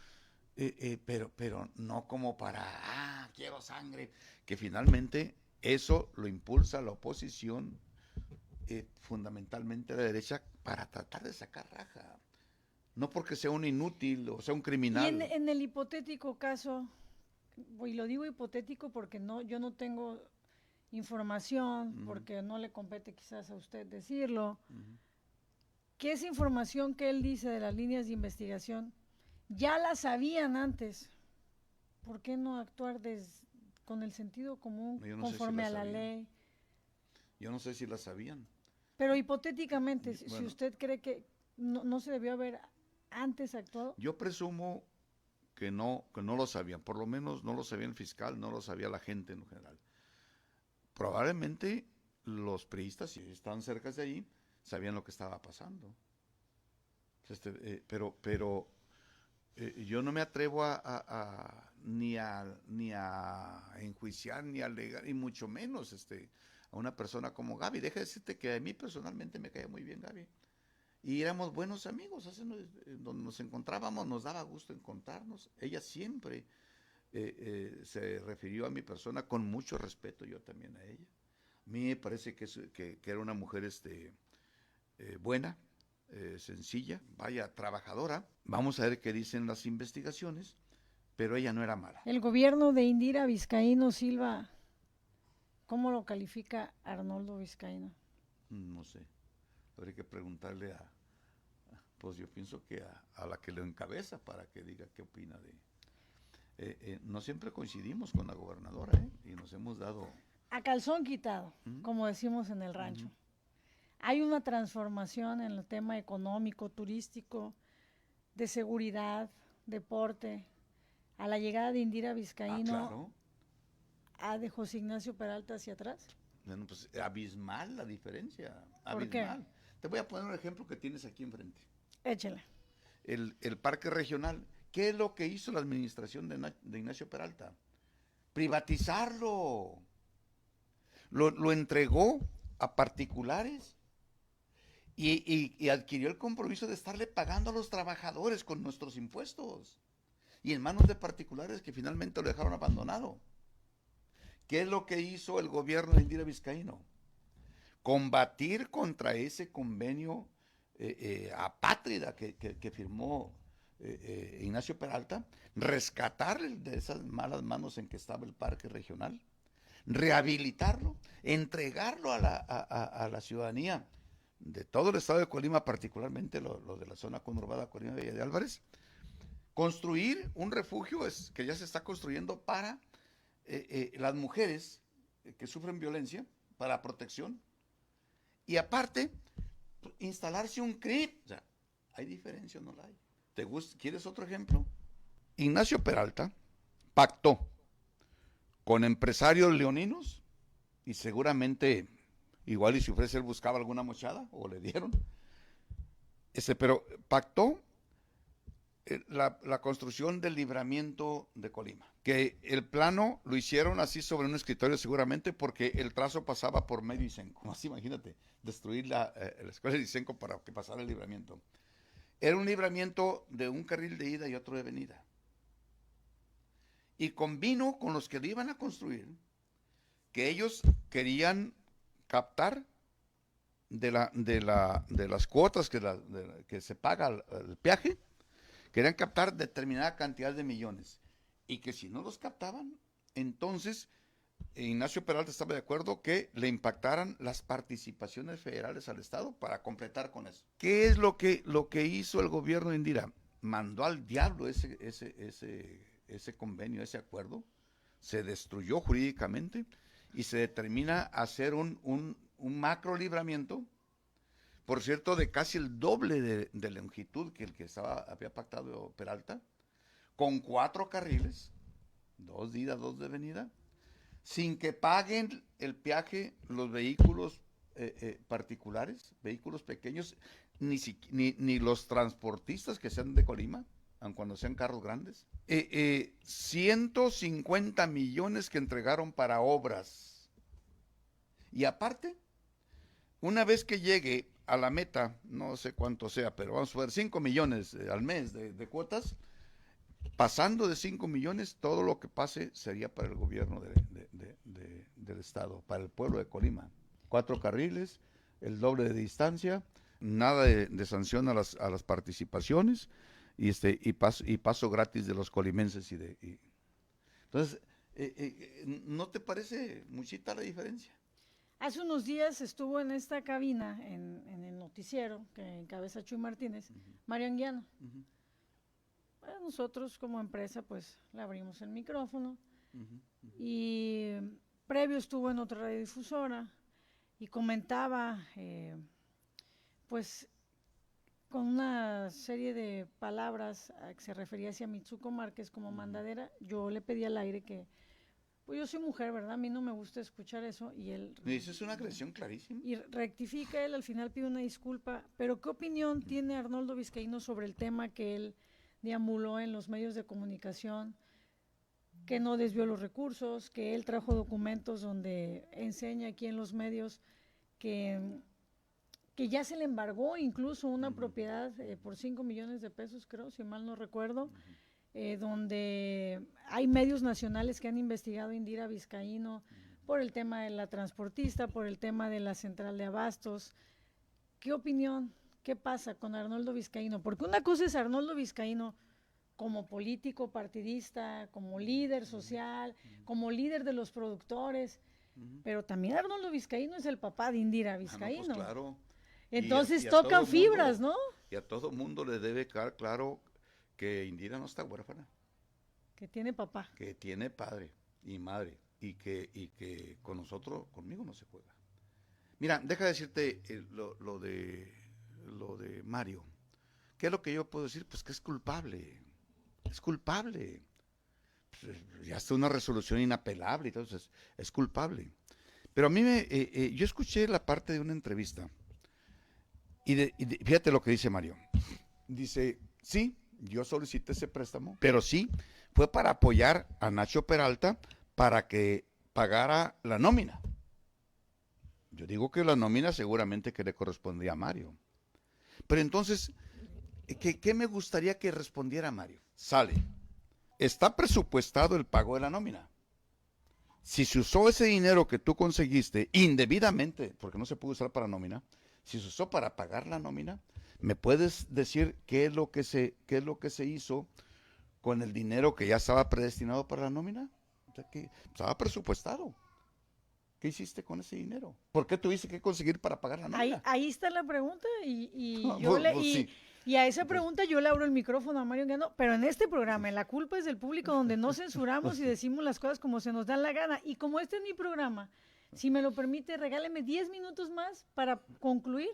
pero no como para, quiero sangre, que finalmente eso lo impulsa la oposición, fundamentalmente la derecha, para tratar de sacar raja. No porque sea un inútil o sea un
Y
criminal.
en el hipotético caso, y lo digo hipotético porque yo no tengo información, porque no le compete quizás a usted decirlo, que esa información que él dice de las líneas de investigación ya la sabían antes. ¿Por qué no actuar con el sentido común,
Yo no sé si
conforme
la
a la
sabían.
ley?
Yo no sé si la sabían.
Pero hipotéticamente, si
Bueno,
usted cree que no se debió haber antes actuado.
yo presumo que no lo sabían, por lo menos no lo sabía el fiscal, no lo sabía la gente en general. Probablemente los priistas, si estaban cerca de allí, sabían lo que estaba pasando. Pero yo no me atrevo ni a enjuiciar, ni a alegar, y mucho menos a una persona como Gaby. Deja de decirte que a mí personalmente me cae muy bien Gaby. Y éramos buenos amigos, donde nos encontrábamos nos daba gusto encontrarnos. Ella siempre se refirió a mi persona con mucho respeto, yo también a ella. A mí me parece que era una mujer buena, sencilla, vaya, trabajadora. Vamos a ver qué dicen las investigaciones, pero ella no era mala.
El gobierno de Indira Vizcaíno Silva, ¿cómo lo califica Arnoldo Vizcaíno?
No sé, habría que preguntarle pues yo pienso que a la que lo encabeza para que diga qué opina de... no siempre coincidimos con la gobernadora, y nos hemos dado...
A calzón quitado, como decimos en el rancho. Hay una transformación en el tema económico, turístico, de seguridad, deporte. A la llegada de Indira Vizcaíno,
claro.
¿a de José Ignacio Peralta hacia atrás?
Bueno, pues abismal la diferencia,
¿Por qué?
abismal. Te voy a poner un ejemplo que tienes aquí enfrente.
Échele.
El parque regional. ¿Qué es lo que hizo la administración de Ignacio Peralta? Privatizarlo. Lo entregó a particulares y adquirió el compromiso de estarle pagando a los trabajadores con nuestros impuestos. Y en manos de particulares que finalmente lo dejaron abandonado. ¿Qué es lo que hizo el gobierno de Indira Vizcaíno? Combatir contra ese convenio apátrida que firmó Ignacio Peralta, rescatar de esas malas manos en que estaba el parque regional, rehabilitarlo, entregarlo a la ciudadanía de todo el estado de Colima, particularmente lo de la zona conurbada Colima Villa de Álvarez, construir un refugio que ya se está construyendo para las mujeres que sufren violencia, para protección, y aparte, instalarse un CRIP. O sea, ¿hay diferencia o no la hay? ¿Quieres otro ejemplo? Ignacio Peralta pactó con empresarios leoninos, y seguramente, igual y si ofrece él buscaba alguna mochada, o le dieron, pero pactó la construcción del libramiento de Colima, que el plano lo hicieron así sobre un escritorio seguramente porque el trazo pasaba por medio Isenco. Así imagínate, destruir la escuela de Isenco para que pasara el libramiento. Era un libramiento de un carril de ida y otro de venida. Y convino con los que lo iban a construir que ellos querían captar de las cuotas que se paga el peaje, querían captar determinada cantidad de millones, y que si no los captaban, entonces Ignacio Peralta estaba de acuerdo que le impactaran las participaciones federales al Estado para completar con eso. ¿Qué es lo que hizo el gobierno de Indira? Mandó al diablo ese convenio, ese acuerdo, se destruyó jurídicamente y se determina hacer un macro libramiento, por cierto, de casi el doble de longitud que el que había pactado Peralta, con 4 carriles, 2 de ida, 2 de venida, sin que paguen el peaje los vehículos particulares, vehículos pequeños, ni los transportistas que sean de Colima, aun cuando sean carros grandes. 150 millones que entregaron para obras. Y aparte, una vez que llegue a la meta, no sé cuánto sea, pero vamos a ver, 5 millones al mes de cuotas, pasando de 5 millones, todo lo que pase sería para el gobierno del estado, para el pueblo de Colima. 4 carriles, el doble de distancia, nada de sanción a las participaciones, y paso gratis de los colimenses. Entonces, ¿no te parece muchita la diferencia?
Hace unos días estuvo en esta cabina, en el noticiero que encabeza Chuy Martínez, Mario Anguiano. Bueno, nosotros como empresa pues le abrimos el micrófono y previo estuvo en otra radiodifusora y comentaba pues con una serie de palabras a que se refería hacia Mitsuko Márquez como mandadera. Yo le pedí al aire que, pues yo soy mujer, ¿verdad? A mí no me gusta escuchar eso y él...
Eso es una agresión clarísima.
Y rectifica él, al final pide una disculpa, pero ¿qué opinión tiene Arnoldo Vizcaíno sobre el tema que él deambuló en los medios de comunicación, que no desvió los recursos, que él trajo documentos donde enseña aquí en los medios que ya se le embargó incluso una propiedad por 5 millones de pesos, creo, si mal no recuerdo, donde hay medios nacionales que han investigado a Indira Vizcaíno por el tema de la transportista, por el tema de la central de abastos? ¿Qué opinión? ¿Qué pasa con Arnoldo Vizcaíno? Porque una cosa es Arnoldo Vizcaíno como político, partidista, como líder social, como líder de los productores, pero también Arnoldo Vizcaíno es el papá de Indira Vizcaíno.
No, pues claro.
Entonces tocan fibras, ¿no?
Y a todo mundo le debe quedar claro que Indira no está huérfana.
Que tiene papá.
Que tiene padre y madre, y que con nosotros, conmigo no se juega. Mira, deja de decirte lo de Mario. ¿Qué es lo que yo puedo decir? Pues que es culpable. Es culpable. Pues, ya está una resolución inapelable, entonces es culpable. Pero a mí yo escuché la parte de una entrevista y fíjate lo que dice Mario. Dice, sí, yo solicité ese préstamo, pero sí, fue para apoyar a Nacho Peralta para que pagara la nómina. Yo digo que la nómina seguramente que le correspondía a Mario. Pero entonces, ¿qué me gustaría que respondiera Mario? Sale, está presupuestado el pago de la nómina. Si se usó ese dinero que tú conseguiste indebidamente, porque no se pudo usar para nómina, si se usó para pagar la nómina, ¿me puedes decir qué es lo que se hizo con el dinero que ya estaba predestinado para la nómina? O sea, que estaba presupuestado. ¿Qué hiciste con ese dinero? ¿Por qué tuviste que conseguir para pagar la nómina?
Ahí está la pregunta y
Sí.
Y a esa pregunta yo le abro el micrófono a Mario Anguiano, pero en este programa, en La Culpa es del Público, donde no censuramos y decimos las cosas como se nos dan la gana. Y como este es mi programa, si me lo permite, regáleme 10 minutos más para concluir.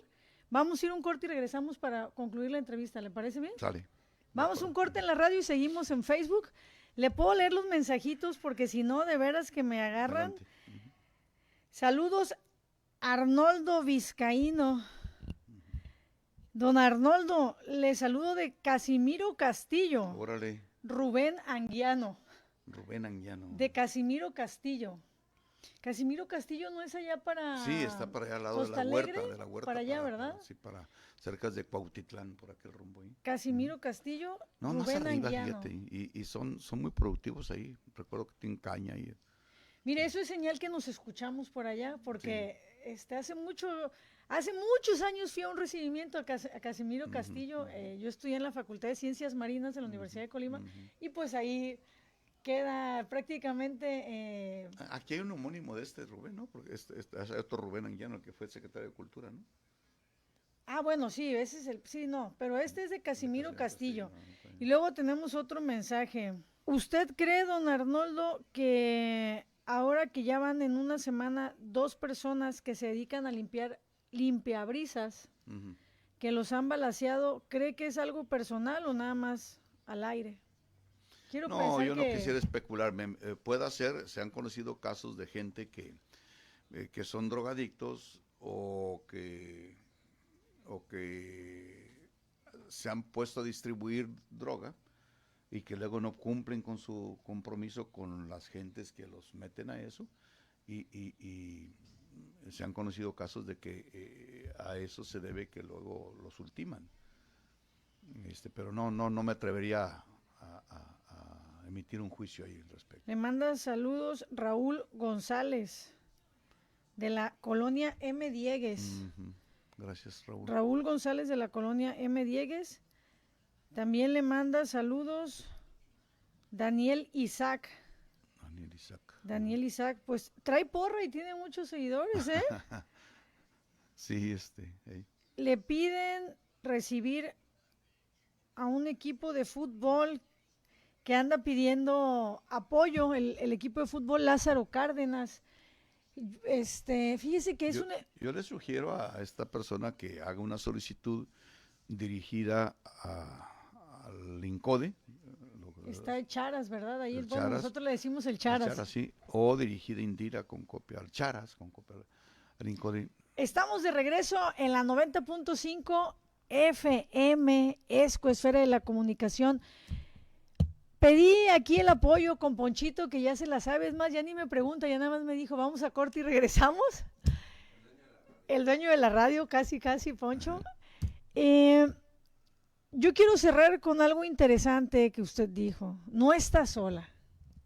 Vamos a ir a un corte y regresamos para concluir la entrevista, ¿le parece bien?
Sale.
Vamos a un corte en la radio y seguimos en Facebook. Le puedo leer los mensajitos porque si no, de veras que me agarran.
Adelante.
Saludos, Arnoldo Vizcaíno. Don Arnoldo, le saludo de Casimiro Castillo.
Órale.
Rubén Anguiano.
Rubén Anguiano.
De Casimiro Castillo. Casimiro Castillo no es allá para...
Sí, está para allá al lado
Costa
de
Alegre,
la huerta.
para allá, ¿verdad?
Sí, para cerca de Cuautitlán, por aquel rumbo ahí.
Casimiro Castillo,
No, más
Rubén
arriba,
Anguiano.
fíjate, y son muy productivos ahí. Recuerdo que tienen caña ahí.
Mire, eso es señal que nos escuchamos por allá, porque sí. Hace muchos años fui a un recibimiento a Casimiro Castillo. Yo estudié en la Facultad de Ciencias Marinas de la Universidad de Colima, y pues ahí queda prácticamente...
Aquí hay un homónimo de Rubén, ¿no? Porque hay otro Rubén Anguiano, el que fue secretario de Cultura, ¿no?
Ah, bueno, sí, ese es el... Sí, no, pero este es de Casimiro Castillo. Y luego tenemos otro mensaje. ¿Usted cree, don Arnoldo, que ahora que ya van en una semana 2 personas que se dedican a limpiabrisas, que los han balaceado, cree que es algo personal o nada más al aire?
No, yo no quisiera especular. Puede ser, se han conocido casos de gente que son drogadictos o que se han puesto a distribuir droga y que luego no cumplen con su compromiso con las gentes que los meten a eso, y se han conocido casos de que a eso se debe que luego los ultiman. Pero no me atrevería a emitir un juicio ahí al respecto.
Le manda saludos Raúl González, de la colonia M. Diegues.
Gracias, Raúl.
Raúl González, de la colonia M. Diegues. También le manda saludos Daniel Isaac. Daniel Isaac, pues trae porra y tiene muchos seguidores, ¿eh?
Sí, hey.
Le piden recibir a un equipo de fútbol que anda pidiendo apoyo, el equipo de fútbol Lázaro Cárdenas. Fíjese que es
yo le sugiero a esta persona que haga una solicitud dirigida al INCODE.
Está el Charas, ¿verdad? Ahí
Charas,
nosotros le decimos el Charas.
Charas, sí, o dirigida Indira con copia al Charas, con copia al INCODE.
Estamos de regreso en la 90.5 FM, ESCO, Esfera de la Comunicación. Pedí aquí el apoyo con Ponchito, que ya se la sabe, es más, ya ni me pregunta, ya nada más me dijo, vamos a corte y regresamos. El dueño de la radio, casi, Poncho. Yo quiero cerrar con algo interesante que usted dijo. No está sola.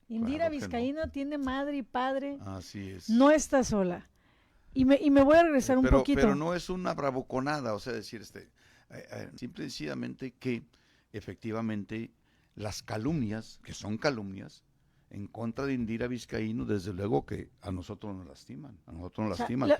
Indira Vizcaíno tiene madre y padre.
Así es.
No está sola. Y me voy a regresar un poquito.
Pero no es una bravuconada, o sea, decir, simple y sencillamente que efectivamente las calumnias, que son calumnias, en contra de Indira Vizcaíno, desde luego que a nosotros nos lastiman,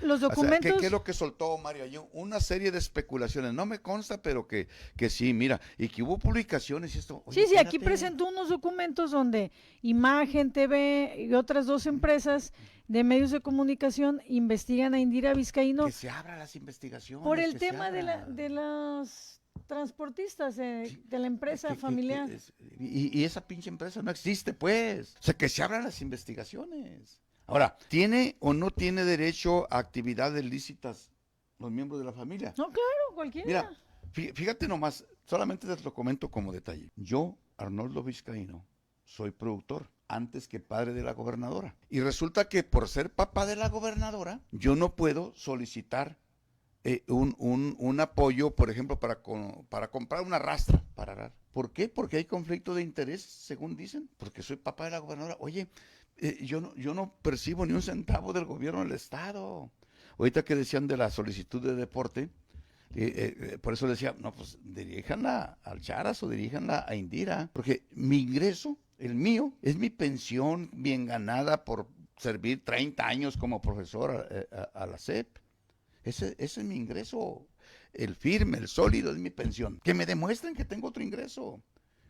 Los documentos...
¿Qué es lo que soltó Mario? Hay una serie de especulaciones, no me consta, pero que sí, mira, y que hubo publicaciones y esto...
Oye, sí, aquí presentó unos documentos donde Imagen TV y otras 2 empresas de medios de comunicación investigan a Indira Vizcaíno.
Que se abran las investigaciones.
Por el tema de las transportistas de la empresa familiar.
Y esa pinche empresa no existe, pues. O sea, que se abran las investigaciones. Ahora, ¿tiene o no tiene derecho a actividades lícitas los miembros de la familia?
No, claro, cualquiera.
Mira, fíjate nomás, solamente te lo comento como detalle. Yo, Arnoldo Vizcaíno, soy productor antes que padre de la gobernadora. Y resulta que por ser papá de la gobernadora, yo no puedo solicitar un apoyo, por ejemplo, para comprar una rastra para arar. ¿Por qué? Porque hay conflicto de interés, según dicen, porque soy papá de la gobernadora. Oye, yo no percibo ni un centavo del gobierno del estado. Ahorita que decían de la solicitud de deporte, por eso decía, no, pues diríjanla al Charas o diríjanla a Indira, porque mi ingreso, el mío, es mi pensión bien ganada por servir 30 años como profesor a la SEP. Ese es mi ingreso, el firme, el sólido, es mi pensión. Que me demuestren que tengo otro ingreso,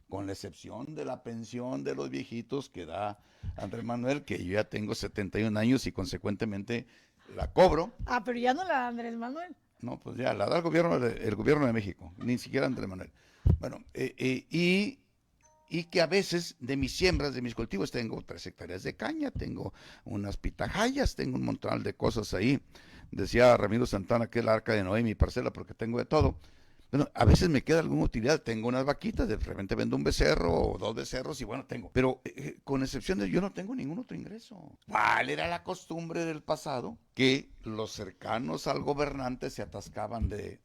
con la excepción de la pensión de los viejitos que da Andrés Manuel, que yo ya tengo 71 años y consecuentemente la cobro.
Ah, pero ya no la da Andrés Manuel.
No, pues ya, la da el gobierno de México, ni siquiera Andrés Manuel. Bueno, y que a veces de mis siembras, de mis cultivos, tengo 3 hectáreas de caña, tengo unas pitahayas, tengo un montón de cosas ahí. Decía Ramiro Santana que es la arca de Noé, mi parcela, porque tengo de todo. Bueno, a veces me queda alguna utilidad, tengo unas vaquitas, de repente vendo un becerro o 2 becerros y bueno, tengo. Pero con excepción de yo no tengo ningún otro ingreso. ¿Cuál era la costumbre del pasado? Que los cercanos al gobernante se atascaban de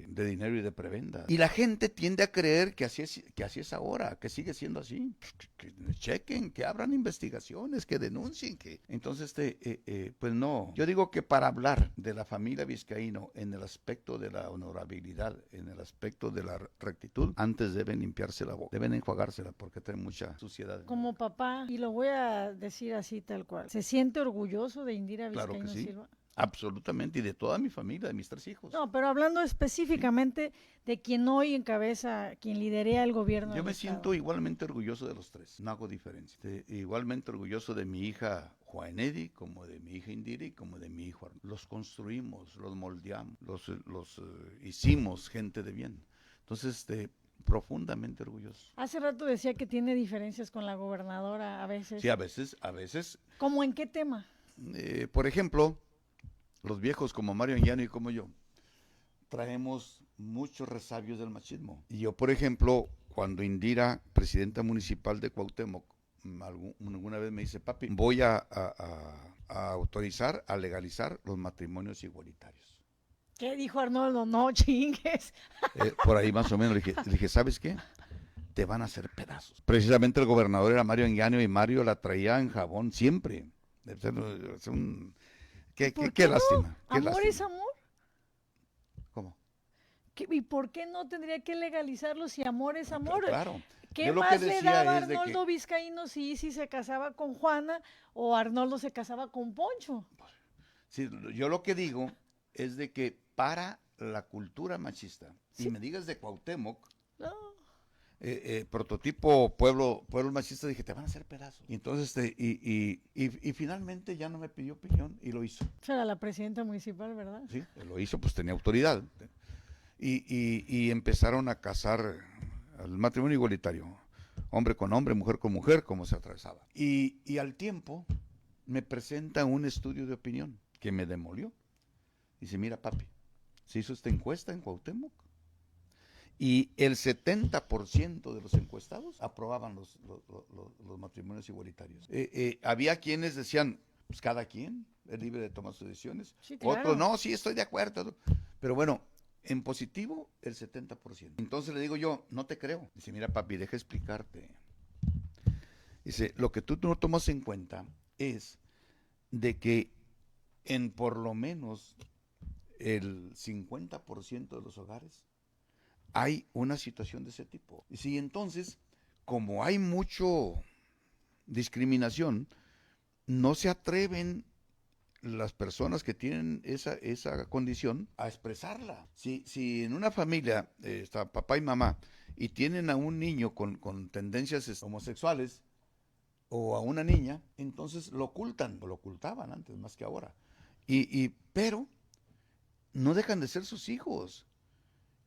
dinero y de prebenda. Y la gente tiende a creer que así es ahora, que sigue siendo así. Que chequen, que abran investigaciones, que denuncien. Entonces, pues no. Yo digo que para hablar de la familia Vizcaíno en el aspecto de la honorabilidad, en el aspecto de la rectitud, antes deben limpiarse la boca, deben enjuagársela porque trae mucha suciedad.
Como papá, y lo voy a decir así tal cual, ¿se siente orgulloso de Indira Vizcaíno
Claro que sí.
Silva?
Absolutamente, y de toda mi familia, de mis 3 hijos.
No, pero hablando específicamente de quien hoy encabeza, quien liderea el gobierno.
Yo me siento igualmente orgulloso de los 3, no hago diferencia. Igualmente orgulloso de mi hija Juanedi, como de mi hija Indira y como de mi hijo Arnoldo. Los construimos, los moldeamos, los hicimos gente de bien. Entonces, profundamente orgulloso.
Hace rato decía que tiene diferencias con la gobernadora a veces.
Sí, a veces.
¿Cómo en qué tema?
Por ejemplo, los viejos como Mario Anguiano y como yo, traemos muchos resabios del machismo. Y yo, por ejemplo, cuando Indira, presidenta municipal de Cuauhtémoc, alguna vez me dice, papi, voy a autorizar, a legalizar los matrimonios igualitarios.
¿Qué dijo Arnoldo? No chingues.
Por ahí más o menos le dije, ¿sabes qué? Te van a hacer pedazos. Precisamente el gobernador era Mario Engaño y Mario la traía en jabón siempre. Qué lástima.
¿Amor
lástima.
es amor?
¿Cómo?
¿Y por qué no tendría que legalizarlo si amor es amor?
Claro.
¿Qué más le daba a Arnoldo Vizcaíno si se casaba con Juana o Arnoldo se casaba con Poncho?
Sí, yo lo que digo es de que para la cultura machista,
¿sí?
Y me digas de Cuauhtémoc,
no.
Prototipo pueblo machista, dije, te van a hacer pedazos. Y entonces, y finalmente ya no me pidió opinión y lo hizo.
Era la presidenta municipal, ¿verdad?
Sí, lo hizo, pues tenía autoridad. Y empezaron a casar el matrimonio igualitario, hombre con hombre, mujer con mujer, como se atravesaba. Y al tiempo me presenta un estudio de opinión que me demolió. Dice, mira papi, se hizo esta encuesta en Cuauhtémoc y el 70% de los encuestados aprobaban los matrimonios igualitarios. Había quienes decían, pues cada quien es libre de tomar sus decisiones.
Sí, claro.
Otros, no, sí, estoy de acuerdo. Pero bueno, en positivo, el 70%. Entonces le digo yo, no te creo. Dice, mira papi, deja explicarte. Dice, lo que tú no tomas en cuenta es de que en por lo menos el 50% de los hogares hay una situación de ese tipo. Y sí, entonces, como hay mucho discriminación, no se atreven las personas que tienen esa condición a expresarla. Si en una familia está papá y mamá y tienen a un niño con tendencias homosexuales o a una niña, entonces lo ocultan, o lo ocultaban antes más que ahora. Pero no dejan de ser sus hijos.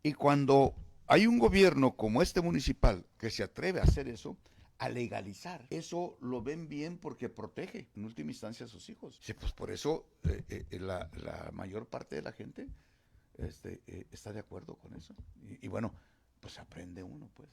Y cuando hay un gobierno como este municipal que se atreve a hacer eso, a legalizar, eso lo ven bien porque protege en última instancia a sus hijos. Sí, pues por eso la mayor parte de la gente está de acuerdo con eso. Y bueno, pues aprende uno, pues.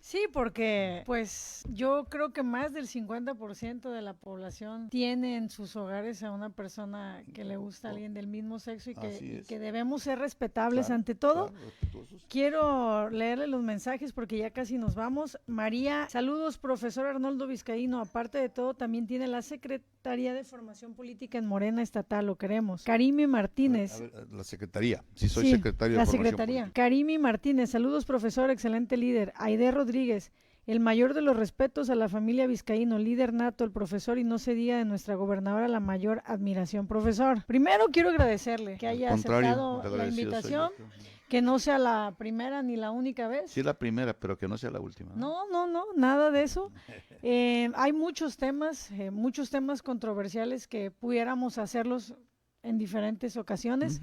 Sí, porque pues yo creo que más del 50% de la población tiene en sus hogares a una persona que le gusta a alguien del mismo sexo y que debemos ser respetables ante todo. Claro, quiero leerle los mensajes porque ya casi nos vamos. María, saludos profesor Arnoldo Vizcaíno, aparte de todo también tiene la Secretaría de Formación Política en Morena Estatal, lo queremos. Karimi Martínez.
A ver, la Secretaría, soy secretario de Formación Política.
Karimi Martínez, saludos profesor, excelente líder. Aide Rodríguez, el mayor de los respetos a la familia Vizcaíno, líder nato, el profesor, y no se diga de nuestra gobernadora la mayor admiración. Profesor, primero quiero agradecerle que haya aceptado la invitación, que no sea la primera ni la única vez.
Sí, la primera, pero que no sea la última.
No, nada de eso. Hay muchos temas controversiales que pudiéramos hacerlos en diferentes ocasiones.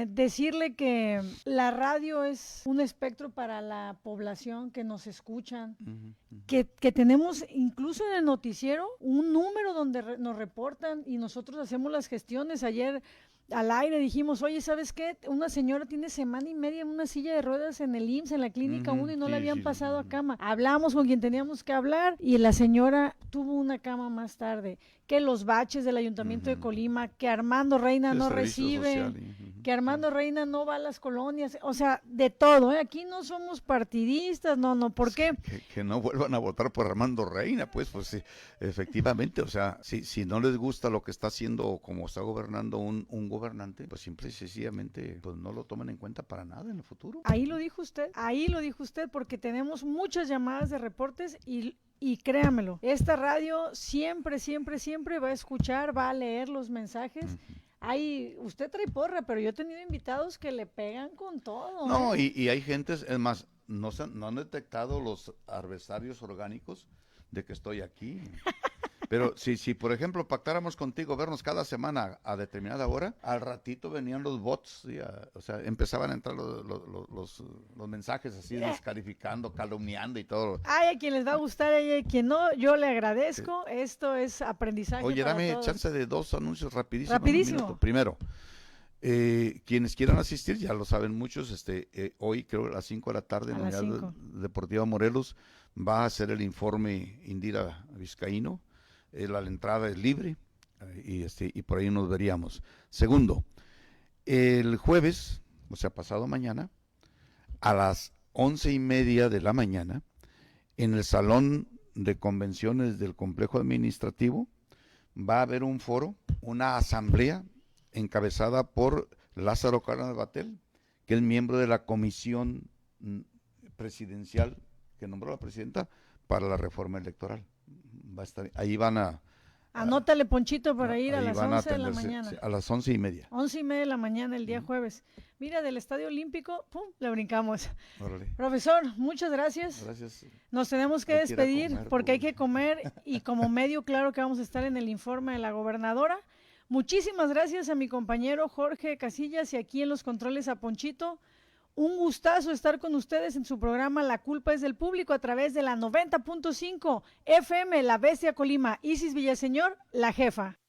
Decirle que la radio es un espectro para la población que nos escuchan, que tenemos incluso en el noticiero un número donde nos reportan y nosotros hacemos las gestiones. Ayer al aire dijimos, oye, ¿sabes qué? Una señora tiene semana y media en una silla de ruedas en el IMSS, en la clínica 1 y no la habían pasado a cama. Hablamos con quien teníamos que hablar y la señora tuvo una cama más tarde. Que los baches del Ayuntamiento de Colima, que Armando Reina no recibe, que Armando Reina no va a las colonias, o sea, de todo, Aquí no somos partidistas, no, ¿por qué?
Que no vuelvan a votar por Armando Reina, pues sí, efectivamente, o sea, si no les gusta lo que está haciendo o como está gobernando un gobernante, pues simple y sencillamente pues no lo toman en cuenta para nada en el futuro.
Ahí lo dijo usted, porque tenemos muchas llamadas de reportes y créamelo, esta radio siempre va a escuchar, va a leer los mensajes. Usted trae porra, pero yo he tenido invitados que le pegan con todo.
No, y hay gentes, es más, no han detectado los adversarios orgánicos de que estoy aquí. Pero si por ejemplo pactáramos contigo vernos cada semana a determinada hora, al ratito venían los bots, ¿sí? O sea, empezaban a entrar los mensajes así descalificando, calumniando y todo.
Hay a quien les va a gustar, hay a quien no, yo le agradezco, esto es aprendizaje.
Oye,
para
dame
todos.
chance de 2 anuncios rapidísimo.
Rapidísimo.
Primero, Quienes quieran asistir, ya lo saben muchos, hoy creo a las 5 de la tarde
A
en la
las
Unidad
5.
Deportiva Morelos va a hacer el informe Indira Vizcaíno. La entrada es libre y por ahí nos veríamos. Segundo, el jueves, o sea, pasado mañana, a las 11:30 de la mañana, en el Salón de Convenciones del Complejo Administrativo, va a haber un foro, una asamblea encabezada por Lázaro Cárdenas Batel, que es miembro de la comisión presidencial que nombró la presidenta para la reforma electoral. Va a estar, ahí van
Anótale, Ponchito, para ir a
ahí
las
van a
11 de la
atenderse,
mañana.
sí, a las 11:30.
11:30 de la mañana el día jueves. Mira, del Estadio Olímpico, pum, le brincamos.
Órale.
Profesor, muchas gracias.
Gracias.
Nos tenemos que
Hay que ir a
despedir
comer,
porque hay
pues.
que comer y como medio claro que vamos a estar en el informe de la gobernadora. Muchísimas gracias a mi compañero Jorge Casillas y aquí en los controles a Ponchito. Un gustazo estar con ustedes en su programa La Culpa es del Público a través de la 90.5 FM La Bestia Colima. Isis Villaseñor, la jefa.